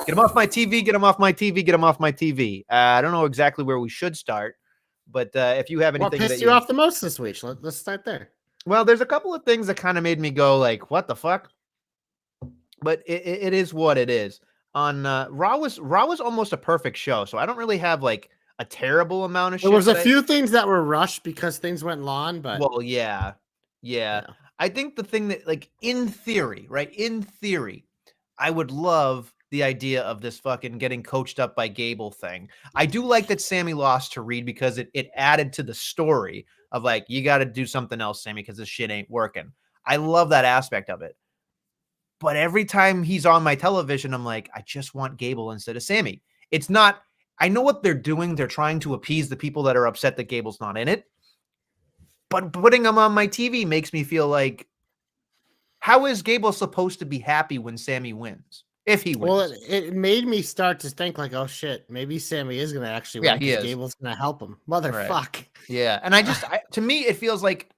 Get him off my TV. Get him off my TV. Get him off my TV. I don't know exactly where we should start, but if you have anything, what pissed you off the most this week? Let's start there. Well, there's a couple of things that kind of made me go like, "What the fuck?" But it is what it is. On Raw was almost a perfect show, so I don't really have like a terrible amount of shit. There was a few things that were rushed because things went long, but well, yeah. I think the thing that like in theory, right? In theory, I would love the idea of this fucking getting coached up by Gable thing. I do like that Sammy lost to Reed because it added to the story of like, you got to do something else, Sammy, because this shit ain't working. I love that aspect of it. But every time he's on my television, I'm like, I just want Gable instead of Sammy. It's not, I know what they're doing. They're trying to appease the people that are upset that Gable's not in it. But putting him on my TV makes me feel like, how is Gable supposed to be happy when Sammy wins? If he wins. Well, it made me start to think like, oh shit, maybe Sammy is going to actually win. He is. Gable's going to help him. Motherfuck. Right. Yeah. And to me, it feels like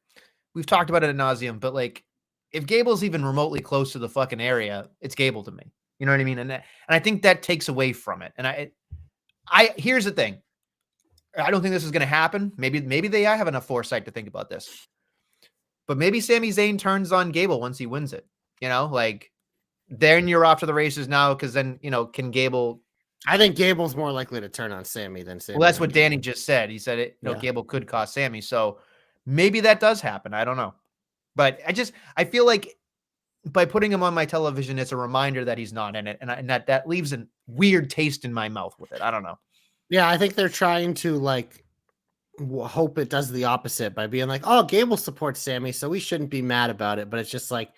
we've talked about it ad nauseum, but like if Gable's even remotely close to the fucking area, it's Gable to me. You know what I mean? And I think that takes away from it. And I here's the thing. I don't think this is going to happen. Maybe they have enough foresight to think about this. But maybe Sami Zayn turns on Gable once he wins it. You know, like then you're off to the races now because then, you know, can Gable. I think Gable's more likely to turn on Sami than Sami. Well, that's what Danny just said. He said it, you know, Gable could cost Sami. So maybe that does happen. I don't know. But I feel like by putting him on my television, it's a reminder that he's not in it. And that leaves a weird taste in my mouth with it. I don't know. Yeah, I think they're trying to like hope it does the opposite by being like, oh, Gable supports Sami, so we shouldn't be mad about it. But it's just like,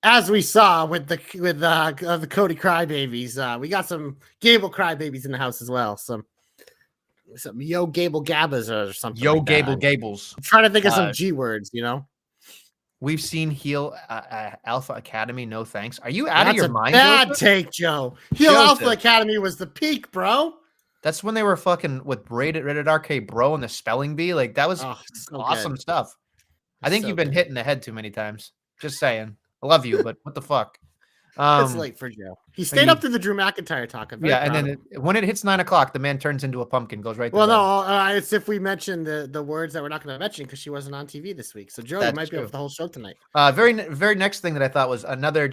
as we saw with the Cody crybabies, we got some Gable crybabies in the house as well. Some Yo Gable Gabbas or something. Yo like Gable Gables. I'm trying to think of some G words, you know. We've seen heel Alpha Academy. No thanks. Are you out of your mind? Bad take, Joe. Heel Alpha Academy was the peak, bro. That's when they were fucking with rated RK Bro and the spelling bee. Like that was awesome stuff. I think you've been hit in the head too many times. Just saying. I love you, but what the fuck? It's late for Joe. He stayed up to the Drew McIntyre talk. Yeah, and then when it hits 9 o'clock, the man turns into a pumpkin, goes right. Well, no, it's if we mention the words that we're not going to mention because she wasn't on TV this week. So Joe, you might be off the whole show tonight. Very next thing that I thought was another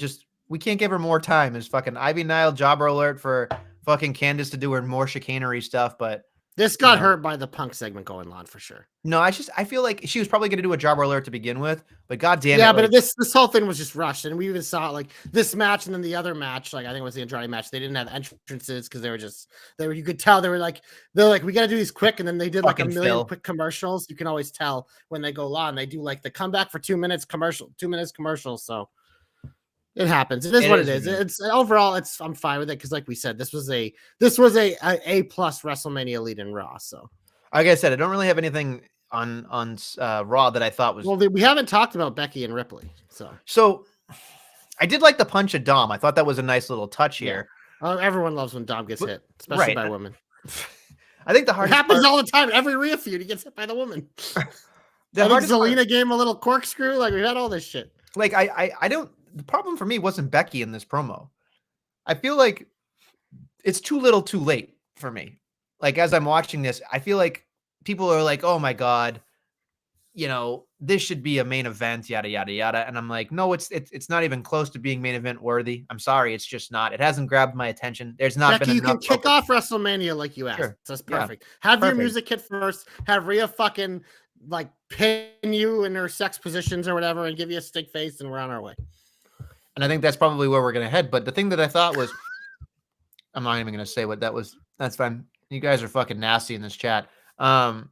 we can't give her more time is fucking Ivy Nile jobber alert for fucking Candace to do her more chicanery stuff, but this got hurt by the Punk segment going on for sure. No, I feel like she was probably going to do a jobber alert to begin with, but goddamn it. Yeah, but this whole thing was just rushed, and we even saw like this match and then the other match, like I think it was the Andrade match. They didn't have entrances because you could tell they're like we got to do these quick, and then they did like a million quick commercials. You can always tell when they go long. They do like the comeback for 2 minutes commercial, 2 minutes commercial. So it happens. It is what it is. It's overall, I'm fine with it because, like we said, this was a plus WrestleMania lead in Raw. So, like I said, I don't really have anything on Raw that I thought was. Well, we haven't talked about Becky and Ripley. So I did like the punch of Dom. I thought that was a nice little touch here. Everyone loves when Dom gets hit, especially by women. I think the hardest happens all the time. Every Rhea feud, he gets hit by the woman. I think Zelina gave him a little corkscrew. Like we've had all this shit. Like I don't. The problem for me wasn't Becky in this promo. I feel like it's too little too late for me. Like, as I'm watching this, I feel like people are like, oh my God, you know, this should be a main event, yada, yada, yada. And I'm like, no, it's not even close to being main event worthy. I'm sorry. It's just not. It hasn't grabbed my attention. There's not Becky, been you can kick off WrestleMania like you asked. Sure. That's perfect. Have your music hit first. Have Rhea fucking like pin you in her sex positions or whatever and give you a stick face and we're on our way. And I think that's probably where we're going to head. But the thing that I thought was, I'm not even going to say what that was. That's fine. You guys are fucking nasty in this chat. The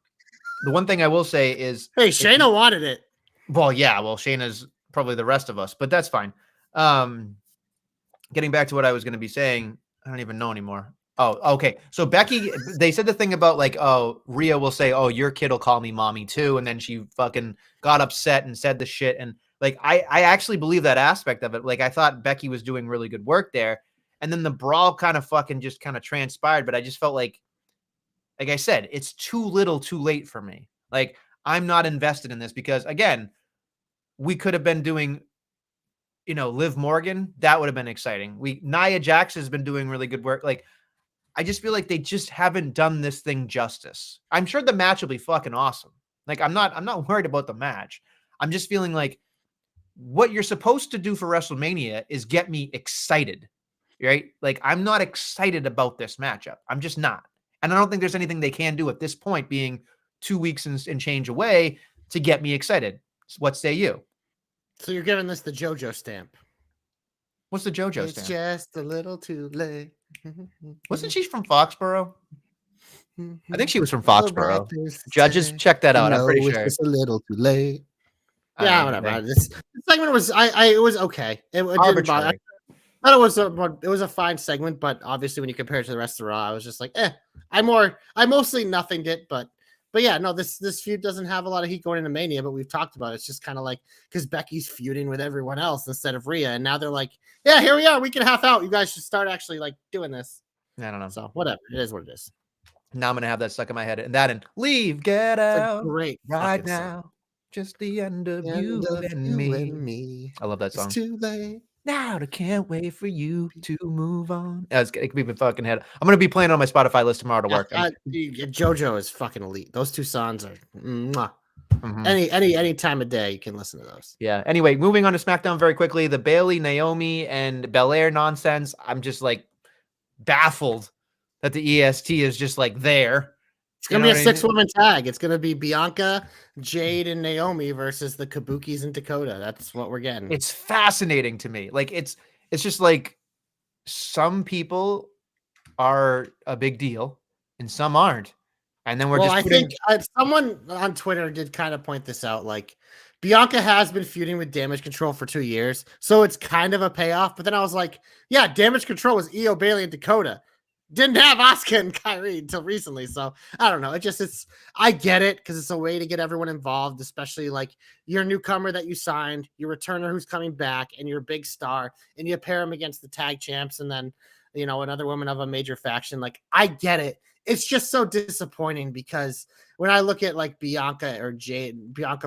one thing I will say is, hey, Shayna wanted it. Well, yeah. Well, Shayna's probably the rest of us, but that's fine. Getting back to what I was going to be saying, I don't even know anymore. Oh, okay. So Becky, they said the thing about like, oh, Rhea will say, oh, your kid will call me mommy too. And then she fucking got upset and said the shit. And like, I actually believe that aspect of it. Like, I thought Becky was doing really good work there. And then the brawl kind of fucking just kind of transpired. But I just felt like I said, it's too little too late for me. Like, I'm not invested in this because, again, we could have been doing, you know, Liv Morgan. That would have been exciting. Nia Jax has been doing really good work. Like, I just feel like they just haven't done this thing justice. I'm sure the match will be fucking awesome. Like, I'm not worried about the match. I'm just feeling like what you're supposed to do for WrestleMania is get me excited, right? Like, I'm not excited about this matchup. I'm just not. And I don't think there's anything they can do at this point, being 2 weeks and change away, to get me excited. What say you? So you're giving this the JoJo stamp. What's the JoJo stamp? It's just a little too late. Wasn't she from Foxborough? I think she was from Foxborough. Judges, check that out. I'm pretty sure. It's a little too late. Yeah, whatever. This segment was it was okay. It didn't bother. I thought it was a fine segment, but obviously when you compare it to the rest of Raw, I was just like, I mostly nothinged it, but yeah, no, this feud doesn't have a lot of heat going into Mania, but we've talked about it. It's just kind of like because Becky's feuding with everyone else instead of Rhea, and now they're like, yeah, here we are, we can half out. You guys should start actually like doing this. I don't know. So whatever, it is what it is. Now I'm gonna have that stuck in my head, and leave, get out, great right now. just the end of you and me. I love that song. It's too late. Now I can't wait for you to move on. It could be fucking head. I'm gonna be playing on my Spotify list tomorrow to work. JoJo is fucking elite. Those two songs are mwah. Mhm. Any time of day you can listen to those. Yeah. Anyway, moving on to SmackDown very quickly. The Bailey, Naomi, and Belair nonsense. I'm just like baffled that the EST is just like there. It's gonna be a 6-woman tag. It's gonna be Bianca, Jade, and Naomi versus the Kabukis and Dakota. That's what we're getting. It's fascinating to me. Like it's just like some people are a big deal and some aren't. And then we're just I think someone on Twitter did kind of point this out. Like Bianca has been feuding with Damage Control for 2 years, so it's kind of a payoff. But then I was like, yeah, Damage Control was Io, Bailey, and Dakota. Didn't have Asuka and Kyrie until recently. So I don't know. I get it because it's a way to get everyone involved, especially like your newcomer that you signed, your returner who's coming back, and your big star, and you pair them against the tag champs and then, another woman of a major faction. Like, I get it. It's just so disappointing because when I look at like Bianca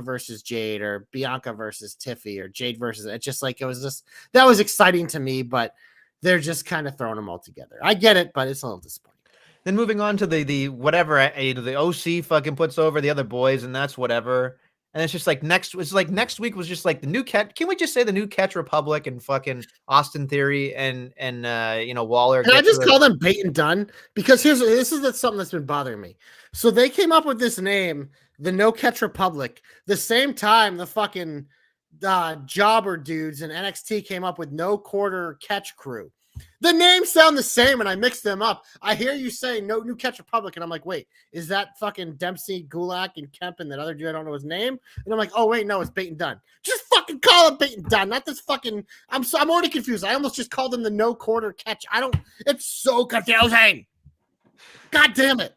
versus Jade, or Bianca versus Tiffy, or Jade versus, it's just like, that was exciting to me, but they're just kind of throwing them all together. I get it, but it's a little disappointing. Then moving on to the whatever, the OC fucking puts over the other boys, and that's whatever. And it's just like next week was just like the new catch. Can we just say the new Catch Republic and fucking Austin Theory and Waller? Can I just call them Bait and Done? Because this is something that's been bothering me. So they came up with this name, the No Catch Republic, the same time the fucking jobber dudes in NXT came up with No Quarter Catch Crew. The names sound the same, and I mixed them up. I hear you say No New Catch Republic, and I'm like, wait, is that fucking Dempsey, Gulak, and Kemp, and that other dude I don't know his name? And I'm like, oh wait, no, it's Bait and Done. Just fucking call it Bait and Done, not this fucking. I'm already confused. I almost just called them the No Quarter Catch. It's so confusing. God damn it.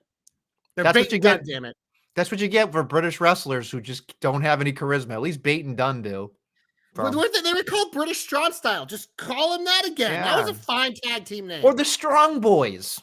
They're Bait and Done, damn it. That's what you get for British wrestlers who just don't have any charisma. At least Bait and Done do. They were called British Strong Style. Just call them that again. Yeah. That was a fine tag team name. Or the Strong Boys.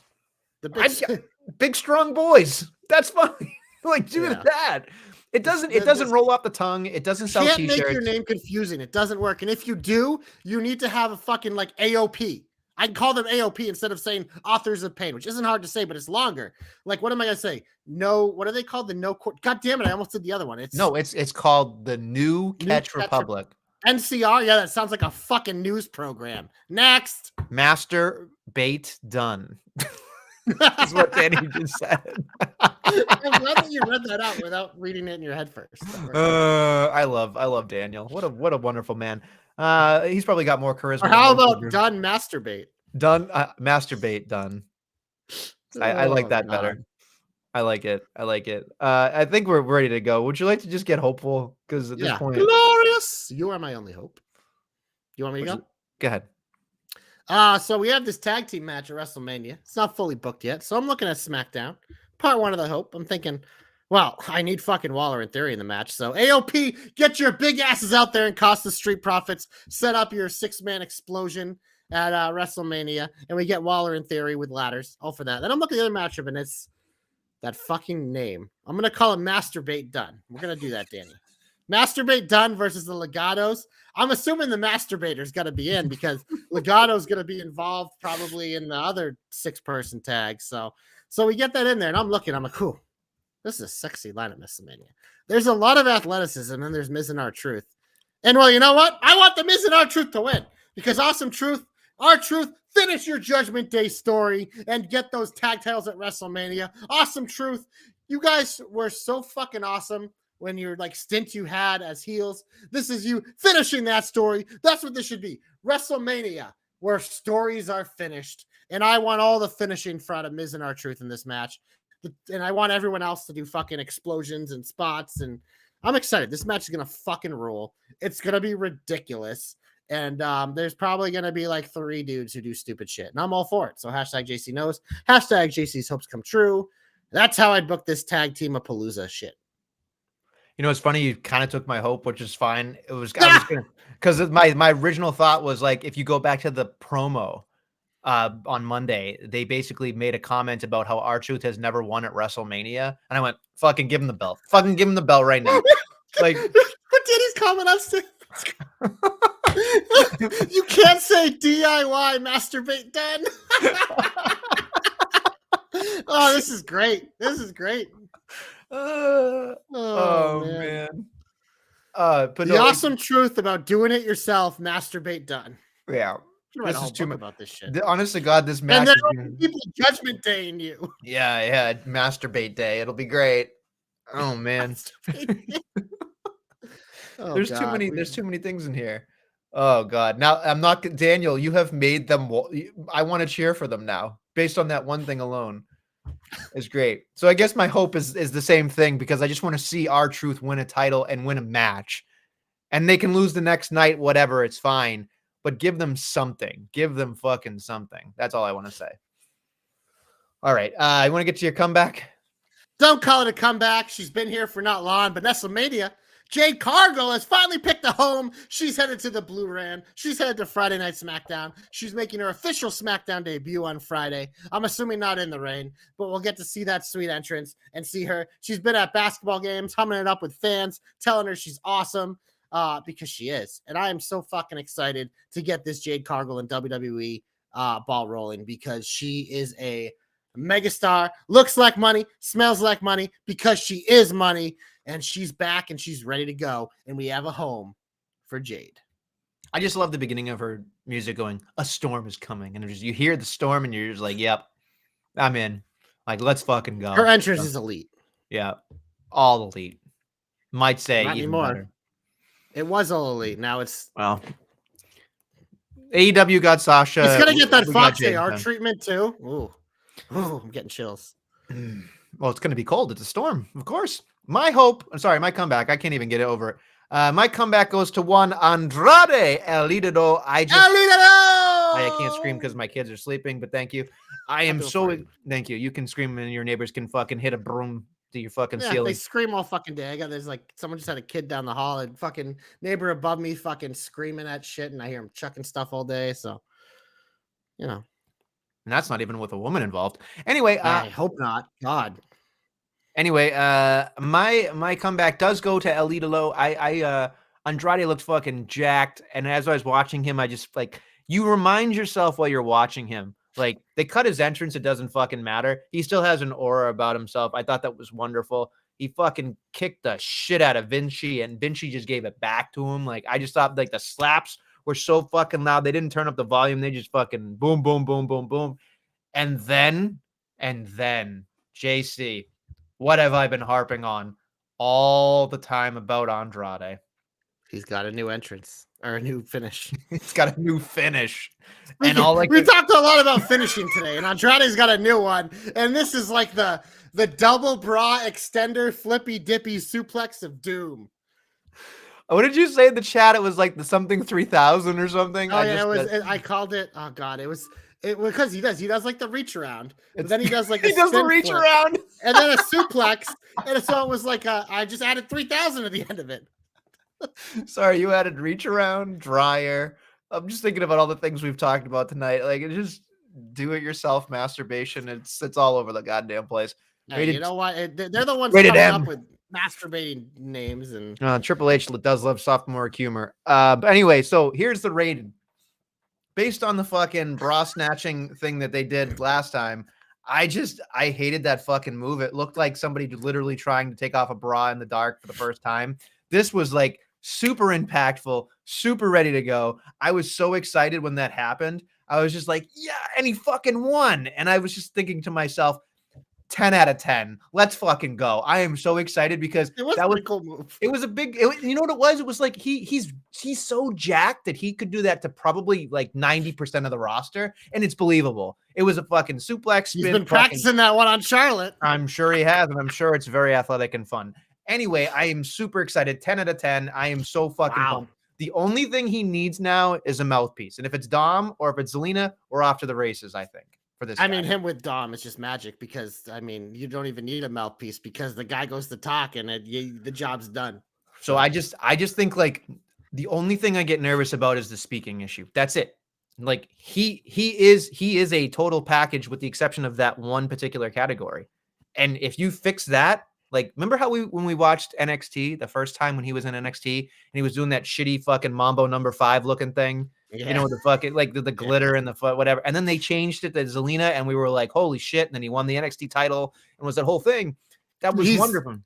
The big Strong Boys. That's funny. Like, do that. It doesn't roll off the tongue. It doesn't sell t-shirts. You can't make your name confusing. It doesn't work. And if you do, you need to have a fucking like AOP. I can call them AOP instead of saying Authors of Pain, which isn't hard to say, but it's longer. Like, what am I going to say? No, what are they called? The No Court. God damn it. I almost did the other one. It's called the New Catch Republic. NCR? Yeah, that sounds like a fucking news program. Next. Master Bait Done. That's what Danny just said. I'm glad that you read that out without reading it in your head first. I love Daniel. What a wonderful man. He's probably got more charisma. Or how about Done Masturbate? Done Masturbate Done. I like that better. I like it. I think we're ready to go. Would you like to just get hopeful? Because at this point, glorious. You are my only hope. You want me to go? Go ahead. So we have this tag team match at WrestleMania. It's not fully booked yet, so I'm looking at SmackDown. Part 1 of the hope. I'm thinking, well, I need fucking Waller and Theory in the match. So AOP, get your big asses out there and cost the Street Profits. Set up your 6-man explosion at WrestleMania, and we get Waller and Theory with ladders. All for that. Then I'm looking at the other matchup, and it's that fucking name. I'm going to call it Masturbate Done. We're going to do that, Danny. Masturbate Done versus the Legatos. I'm assuming the Masturbator's got to be in because Legato's going to be involved probably in the other 6-person tag. So we get that in there, and I'm looking. I'm like, cool. This is a sexy line at WrestleMania. There's a lot of athleticism, and there's Miz and R-Truth. And, well, you know what? I want the Miz and R-Truth to win because Awesome Truth, R-Truth, finish your Judgment Day story and get those tag titles at WrestleMania. Awesome Truth, you guys were so fucking awesome when your like stint you had as heels. This is you finishing that story. That's what this should be. WrestleMania, where stories are finished. And I want all the finishing front of Miz and R-Truth in this match. And I want everyone else to do fucking explosions and spots. And I'm excited. This match is going to fucking rule. It's going to be ridiculous. And there's probably going to be like 3 dudes who do stupid shit. And I'm all for it. So hashtag JC knows. Hashtag JC's hopes come true. That's how I'd book this tag team of Palooza shit. You know, it's funny. You kind of took my hope, which is fine. It was because my original thought was like, if you go back to the promo on Monday, they basically made a comment about how R-Truth has never won at WrestleMania. And I went, fucking give him the belt. Fucking give him the belt right now. Like, What did his comment upstairs? You can't say DIY masturbate done. Oh, this is great. This is great. Oh man. But The no, awesome truth about doing it yourself, masturbate done. yeah, Write a this whole is too book much. about this shit. Honest to God, this match And then has been. people judgment day in you. Yeah, masturbate day. It'll be great. Oh man. Oh There's too God. many. There's too many things in here. Oh God. Now I'm not Daniel. You have made them. I want to cheer for them now, based on that one thing alone. Is great. So I guess my hope is the same thing, because I just want to see R-Truth win a title and win a match, and they can lose the next night. Whatever, it's fine. But give them something. Give them fucking something. That's all I want to say. All right. I want to get to your comeback. Don't call it a comeback. She's been here for not long, but Nestlemania, Jade Cargill has finally picked a home. She's headed to the Blue Ram. She's headed to Friday Night SmackDown. She's making her official SmackDown debut on Friday. I'm assuming not in the rain, but we'll get to see that sweet entrance and see her. She's been at basketball games, humming it up with fans, telling her she's awesome, because she is. And I am so fucking excited to get this Jade Cargill in WWE ball rolling, because she is a megastar, looks like money, smells like money, because she is money, and she's back and she's ready to go, and we have a home for Jade. I just love the beginning of her music going, "A storm is coming," and you hear the storm and you're just like, "Yep, I'm in." Like, let's fucking go. Her entrance is elite. Yeah, all elite. Might say Not even anymore. better. It was all elite. Now it's Well, AEW got Sasha. It's gonna get that we got Fox Jade AR done. treatment too. Ooh, I'm getting chills. Well, it's going to be cold. It's a storm, of course. My comeback. I can't even get it over it. My comeback goes to one Andrade El Idolo. I can't scream because my kids are sleeping, but thank you. I am so thank you. You can scream and your neighbors can fucking hit a broom to your fucking ceiling. They scream all fucking day. There's like someone just had a kid down the hall and fucking neighbor above me fucking screaming at shit, and I hear him chucking stuff all day. So, and that's not even with a woman involved. Anyway, I hope not. God. Anyway, my comeback does go to El Idolo. Andrade looked fucking jacked, and as I was watching him, I just like, you remind yourself while you're watching him. Like, they cut his entrance, it doesn't fucking matter. He still has an aura about himself. I thought that was wonderful. He fucking kicked the shit out of Vinci, and Vinci just gave it back to him. Like, I just thought like the slaps were so fucking loud. They didn't turn up the volume. They just fucking boom, boom, boom, boom, boom. And then JC. What have I been harping on all the time about Andrade? He's got a new entrance or a new finish. He's got a new finish. We and talked a lot about finishing today, and Andrade's got a new one. And this is like the double bra extender flippy dippy suplex of doom. What did you say in the chat? It was like the something 3000 or something. Oh, I called it. Oh God, it was because he does like the reach around, but then he does like he does the reach around and then a suplex, and so it was like I just added 3000 at the end of it. Sorry, you added reach around, dryer. I'm just thinking about all the things we've talked about tonight. Like, it just do it yourself masturbation. It's all over the goddamn place. Hey, you know what? They're the ones coming up with masturbating names, and Triple H does love sophomore humor. But anyway, so here's the rating. Based on the fucking bra snatching thing that they did last time, I hated that fucking move. It looked like somebody literally trying to take off a bra in the dark for the first time. This was like super impactful, super ready to go. I was so excited when that happened. I was just like, yeah, and he fucking won. And I was just thinking to myself, 10 out of 10. Let's fucking go. I am so excited because that was a cool move. It was a big, you know what it was? It was like he's so jacked that he could do that to probably like 90% of the roster, and it's believable. It was a fucking suplex spin. He's been practicing that one on Charlotte. I'm sure he has, and I'm sure it's very athletic and fun. Anyway, I am super excited. 10 out of 10. I am so fucking pumped. The only thing he needs now is a mouthpiece, and if it's Dom or if it's Zelina, we're off to the races, I think. I mean, him with Dom is just magic, because I mean, you don't even need a mouthpiece, because the guy goes to talk and the job's done. So I just think like the only thing I get nervous about is the speaking issue. That's it. Like he is a total package with the exception of that one particular category. And if you fix that, Like, remember how when we watched NXT the first time when he was in NXT and he was doing that shitty fucking Mambo #5 looking thing, Yeah. with the fucking like the glitter and the whatever, and then they changed it to Zelina, and we were like, holy shit! And then he won the NXT title and was that whole thing. That was wonderful.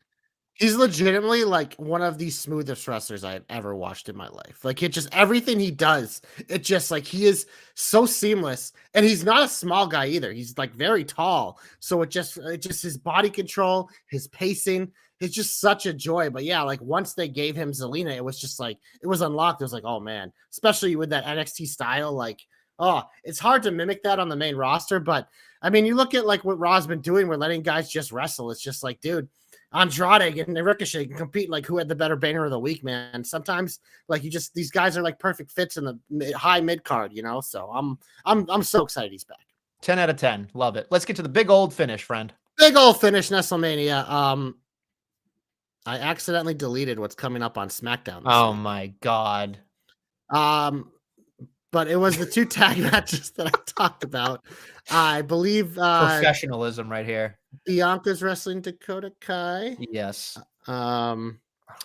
He's legitimately like one of the smoothest wrestlers I've ever watched in my life. Like it just everything he does, it just like he is so seamless. And he's not a small guy either. He's like very tall. So it just his body control, his pacing, it's just such a joy. But yeah, like once they gave him Zelina, it was just like it was unlocked. It was like, oh man, especially with that NXT style, like it's hard to mimic that on the main roster. But I mean, you look at like what Raw's been doing, we're letting guys just wrestle. It's just like, dude. Andrade and Ricochet can compete like who had the better banner of the week, man. Sometimes like these guys are like perfect fits in the high mid card, So I'm so excited he's back. 10 out of 10, love it. Let's get to the big old finish, friend. Big old finish, Nestlemania. I accidentally deleted what's coming up on SmackDown. Oh my god. But it was the 2 tag matches that I talked about. I believe professionalism right here. Bianca's wrestling Dakota Kai. Yes. Oh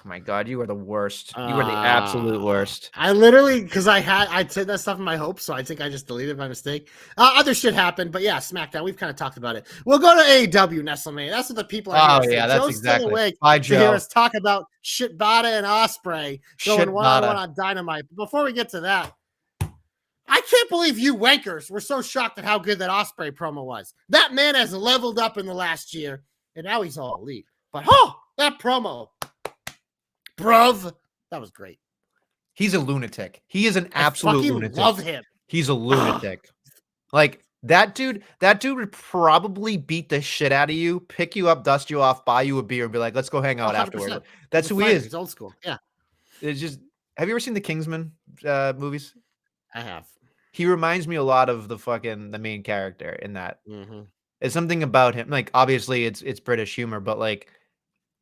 my god, you are the worst. You are the absolute worst. I literally I said that stuff in my hopes, so I think I just deleted by mistake. Other shit happened, but yeah, SmackDown. We've kind of talked about it. We'll go to AEW, Nestlemania. That's what the people are. Oh yeah, that's Joe's exactly. Still awake Bye, to Joe. hear us talk about Shitbada and Ospreay going one-on-one on Dynamite. Before we get to that, I can't believe you wankers were so shocked at how good that Ospreay promo was. That man has leveled up in the last year, and now he's all elite. But that promo, bruv, that was great. He's a lunatic. He is an absolute lunatic. Love him. He's a lunatic. Like that dude would probably beat the shit out of you, pick you up, dust you off, buy you a beer, and be like, let's go hang out 100%. Afterward. That's who he is. He's old school. Yeah. It's just, have you ever seen the Kingsman movies? I have. He reminds me a lot of the main character in that. Mm-hmm. It's something about him. Like obviously it's British humor, but like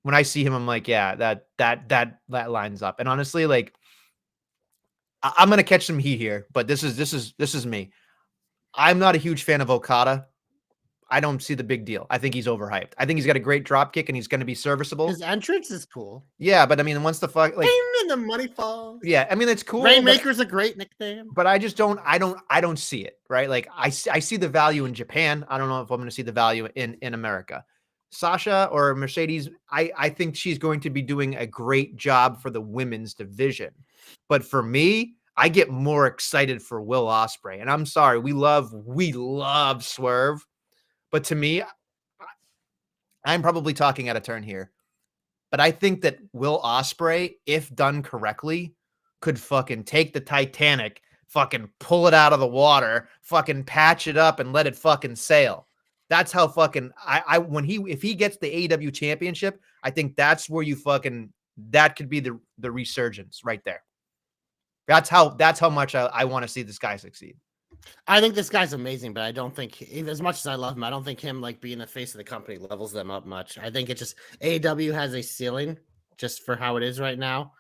when I see him, I'm like, yeah, that lines up. And honestly, like I'm gonna catch some heat here, but this is me. I'm not a huge fan of Okada. I don't see the big deal. I think he's overhyped. I think he's got a great drop kick and he's going to be serviceable. His entrance is cool. Yeah, but I mean, once the fuck like and the money falls. Yeah, I mean it's cool. Rainmaker's a great nickname, but I just don't. I don't see it. Right? Like I see the value in Japan. I don't know if I'm going to see the value in America. Sasha or Mercedes, I think she's going to be doing a great job for the women's division. But for me, I get more excited for Will Ospreay. And I'm sorry, we love Swerve. But to me, I'm probably talking out of turn here. But I think that Will Ospreay, if done correctly, could fucking take the Titanic, fucking pull it out of the water, fucking patch it up and let it fucking sail. That's how fucking if he gets the AEW championship, I think that's where that could be the resurgence right there. That's how much I want to see this guy succeed. I think this guy's amazing, but I don't think, as much as I love him, I don't think him like being the face of the company levels them up much. I think it just AEW has a ceiling just for how it is right now,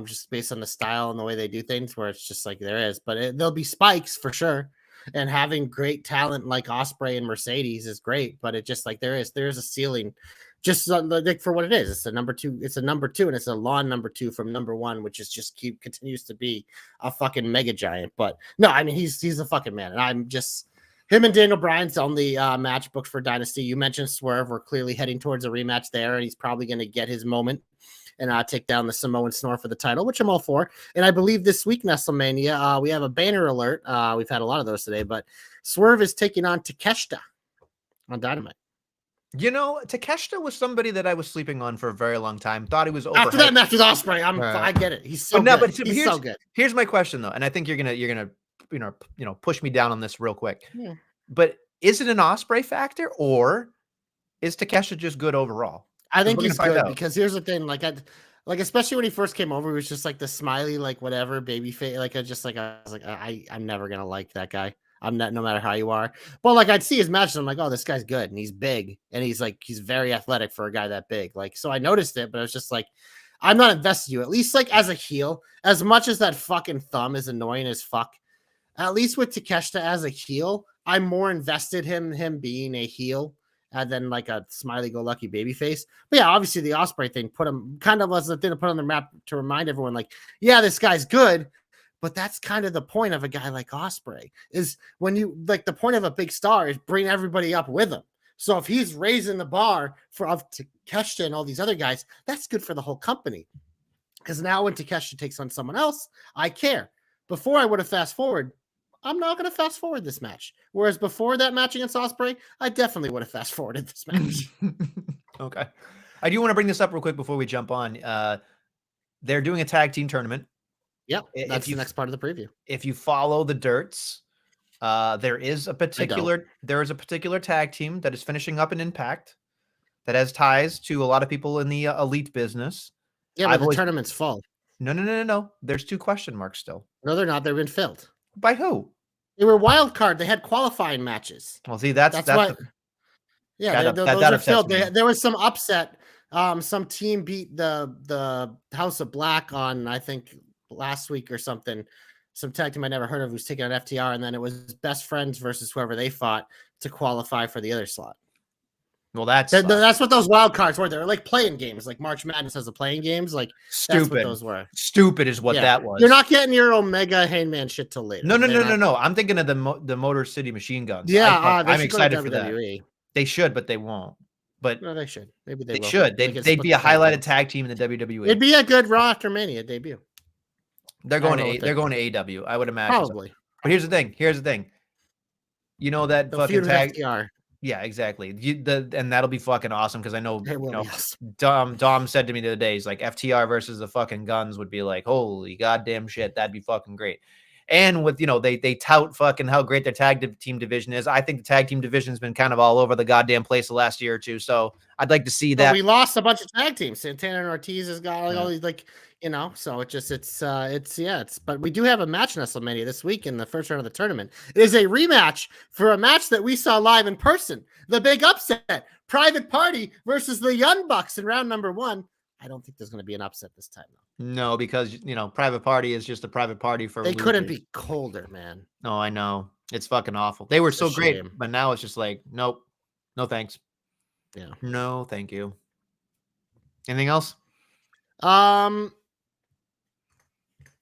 just based on the style and the way they do things, where it's just like there is, but there'll be spikes for sure. And having great talent like Ospreay and Mercedes is great, but it just like there is a ceiling. Just like for what it is, it's a number 2. It's a number 2, and it's a lawn number 2 from number 1, which is just continues to be a fucking mega giant. But no, I mean he's a fucking man, and I'm just him and Daniel Bryan's on the match book for Dynasty. You mentioned Swerve. We're clearly heading towards a rematch there, and he's probably going to get his moment and take down the Samoan Snore for the title, which I'm all for. And I believe this week, Nestlemania, we have a banner alert. We've had a lot of those today, but Swerve is taking on Takeshita on Dynamite. You know, Takeshita was somebody that I was sleeping on for a very long time. Thought he was overhyped. After that match with Ospreay, I get it. He's so good. He's so good. Here's my question though, and I think you're gonna push me down on this real quick. Yeah. But is it an Ospreay factor, or is Takeshita just good overall? I think he's good because here's the thing, like especially when he first came over, he was just like the smiley, like whatever baby face. Like I was like, I'm never gonna like that guy. I'm not, no matter how you are. But like I'd see his matches, I'm like, oh, this guy's good, and he's big, and he's very athletic for a guy that big. Like, so I noticed it, but I was just like, I'm not invested in you. At least like as a heel, as much as that fucking thumb is annoying as fuck. At least with Takeshita as a heel, I'm more invested in him being a heel and then like a smiley-go-lucky baby face. But yeah, obviously the Ospreay thing put him kind of was the thing to put on the map to remind everyone, like, yeah, this guy's good. But that's kind of the point of a guy like Ospreay is when you like the point of a big star is bring everybody up with him. So if he's raising the bar for up to Takeshita and all these other guys, that's good for the whole company. Because now when Takeshita takes on someone else, I care. Before I would have fast forward. I'm not going to fast forward this match. Whereas before that match against Ospreay, I definitely would have fast forwarded this match. Okay. I do want to bring this up real quick before we jump on. They're doing a tag team tournament. Yep, that's the next part of the preview. If you follow the Dirts, there is a particular tag team that is finishing up in Impact that has ties to a lot of people in the elite business. Yeah, but the tournament's full. No. There's 2 question marks still. No, they're not. They've been filled. By who? They were wild card. They had qualifying matches. Well, see, that's what. Those are filled. There was some upset. Some team beat the House of Black on, I think, last week or something. Some tag team I never heard of who's taking an FTR, and then it was Best Friends versus whoever they fought to qualify for the other slot. Well, that's what those wild cards were. They're like playing games, like March Madness has the playing games. Like stupid. That's what those were. Stupid is what that was. You're not getting your Omega Hangman shit till later. No. I'm thinking of the Motor City Machine Guns. Yeah, I'm excited for that. They should, but they won't. But no, they should. Maybe they should. They'd be a highlighted tag team in the WWE. It'd be a good Raw after Mania debut. They're going to AW. I would imagine. Probably. So. But here's the thing. You know that they'll fucking tag. FTR. Yeah, exactly. And that'll be fucking awesome because I know, Dom said to me the other day, he's like, FTR versus the fucking Guns would be like, holy goddamn shit, that'd be fucking great. And with, they tout fucking how great their tag team division is. I think the tag team division has been kind of all over the goddamn place the last year or two. So I'd like to see that. We lost a bunch of tag teams. Santana and Ortiz has got all these so but we do have a match in Nestlemania this week in the first round of the tournament. It is a rematch for a match that we saw live in person. The big upset, Private Party versus the Young Bucks in round number 1. I don't think there's going to be an upset this time, though. No, because, Private Party is just a private party for They couldn't be colder, man. No, I know. It's fucking awful. They were so great, but now it's just like, nope. No, thanks. Yeah. No, thank you. Anything else?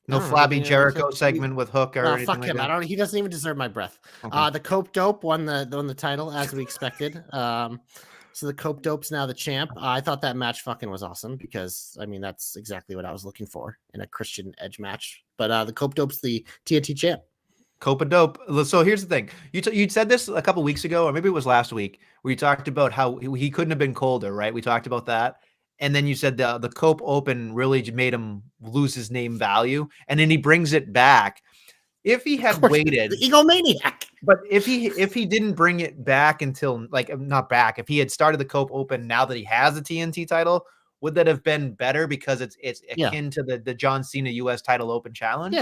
No flabby Jericho segment with Hook or anything fuck him. Like that? He doesn't even deserve my breath. Okay. The Cope Dope won the title as we expected. So the Cope Dope's now the champ. I thought that match fucking was awesome because, that's exactly what I was looking for in a Christian Edge match. But the Cope Dope's the TNT champ. Cope Dope. So here's the thing. You said this a couple weeks ago, or maybe it was last week, where you talked about how he couldn't have been colder, right? We talked about that. And then you said the Cope Open really made him lose his name value. And then he brings it back. If he had waited, the egomaniac. But if he didn't bring it back until not back, if he had started the Cope Open now that he has the TNT title, would that have been better because it's akin to the John Cena US title Open Challenge?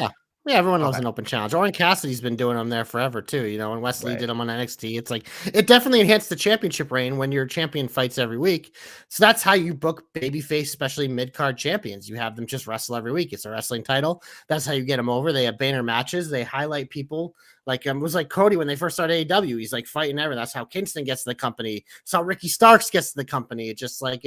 Yeah, everyone loves an open challenge. Orange Cassidy's been doing them there forever too. And Wesley did them on NXT. It's like it definitely enhanced the championship reign when your champion fights every week. So that's how you book babyface, especially mid-card champions. You have them just wrestle every week. It's a wrestling title. That's how you get them over. They have banner matches. They highlight people. Like it was like Cody when they first started AEW. He's like fighting ever. That's how Kingston gets to the company. That's how Ricky Starks gets to the company. It's just like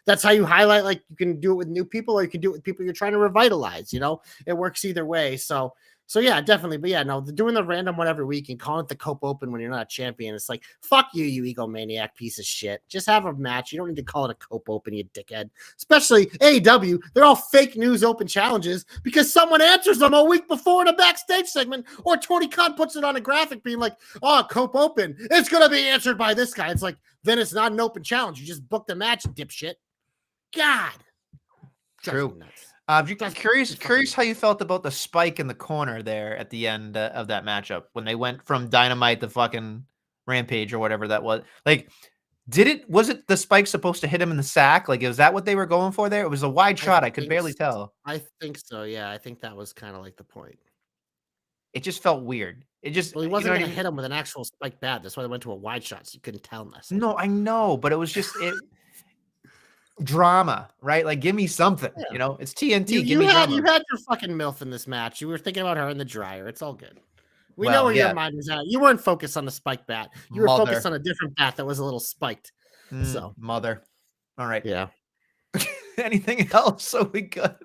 that's how you highlight. Like you can do it with new people, or you can do it with people you're trying to revitalize. It works either way. So yeah, definitely. But yeah, no, doing the random one every week and calling it the Cope Open when you're not a champion, it's like, fuck you, you egomaniac piece of shit. Just have a match. You don't need to call it a Cope Open, you dickhead. Especially AEW, they're all fake news open challenges because someone answers them a week before in a backstage segment, or Tony Khan puts it on a graphic being like, oh, Cope Open, it's going to be answered by this guy. It's like, then it's not an open challenge. You just booked the match, dipshit. God. True. Curious how you felt about the spike in the corner there at the end of that matchup when they went from Dynamite to fucking Rampage or whatever that was. Like, was it the spike supposed to hit him in the sack? Like, is that what they were going for there? It was a wide shot. I could barely tell. I think so. Yeah, I think that was kind of like the point. It just felt weird. He wasn't going to hit him with an actual spike bat. That's why they went to a wide shot, so you couldn't tell him this. No, I know, but it was just drama, right? Like, give me something. It's TNT. Give me drama. You had your fucking MILF in this match. You were thinking about her in the dryer. It's all good. We Well, know where yeah. your mind was at. You weren't focused on the spike bat. You were focused on a different bat that was a little spiked. So mother. All right. yeah. Anything else? So we good.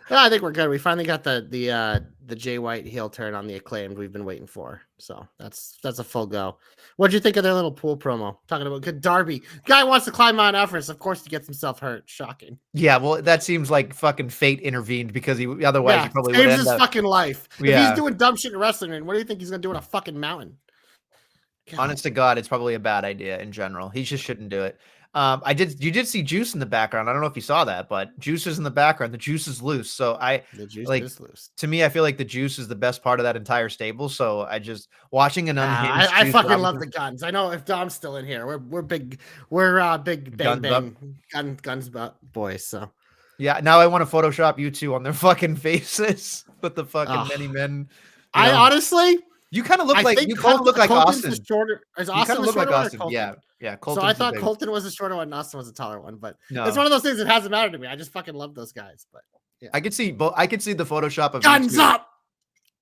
I think we're good. We finally got the Jay White heel turn on the Acclaimed we've been waiting for. So that's a full go. What'd you think of their little pool promo? Talking about good Darby. Guy wants to climb Mount Everest. Of course he gets himself hurt. Shocking. Yeah, well, that seems like fucking fate intervened because he otherwise he probably would saves end his up. fucking life. Yeah. If he's doing dumb shit in wrestling, what do you think he's gonna do on a fucking mountain? God. Honest to God, it's probably a bad idea in general. He just shouldn't do it. You did see Juice in the background. I don't know if you saw that, but Juice is in the background. The juice is loose. So the juice is loose. To me, I feel like the juice is the best part of that entire stable. So I just watching an unhinged. I fucking love the guns. I know if Dom's still in here, we're big bang guns boys. So yeah, now I want to Photoshop you two on their fucking faces with the fucking many men. I honestly. You kind of look like Austin. Shorter. Is Austin look like Austin? Yeah. Colton's so I thought Colton was a shorter one, and Austin was a taller one. But it's one of those things that hasn't mattered to me. I just fucking love those guys. But yeah. I could see both. I could see the Photoshop of guns up,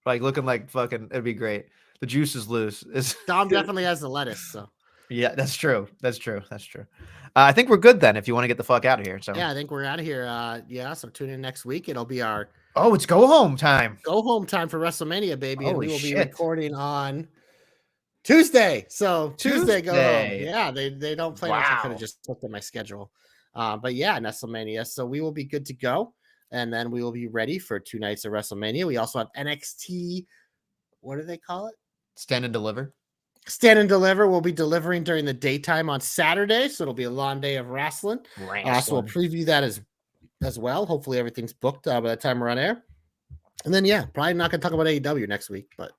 like looking like fucking. It'd be great. The juice is loose. Dom definitely has the lettuce. So yeah, that's true. I think we're good then. If you want to get the fuck out of here, so yeah, I think we're out of here. So tune in next week. It'll be our. Oh, it's go home time. Go home time for WrestleMania, baby. And we will be recording on Tuesday. So Tuesday, go home. Yeah, they don't play much. I could have just looked at my schedule. But yeah, Nestlemania. So we will be good to go. And then we will be ready for 2 nights of WrestleMania. We also have NXT. What do they call it? Stand and Deliver. Stand and Deliver. We'll be delivering during the daytime on Saturday. So it'll be a long day of wrestling. So we'll preview that as well. Hopefully everything's booked by the time we're on air. And then, yeah, probably not going to talk about AEW next week, but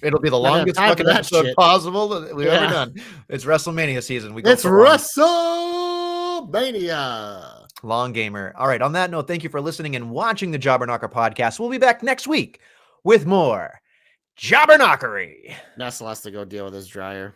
it'll be the longest fucking episode possible that we've ever done. It's WrestleMania season. It's WrestleMania. Long gamer. All right. On that note, thank you for listening and watching the Jobber Knocker podcast. We'll be back next week with more Jobber Knockery. Nessel has to go deal with his dryer.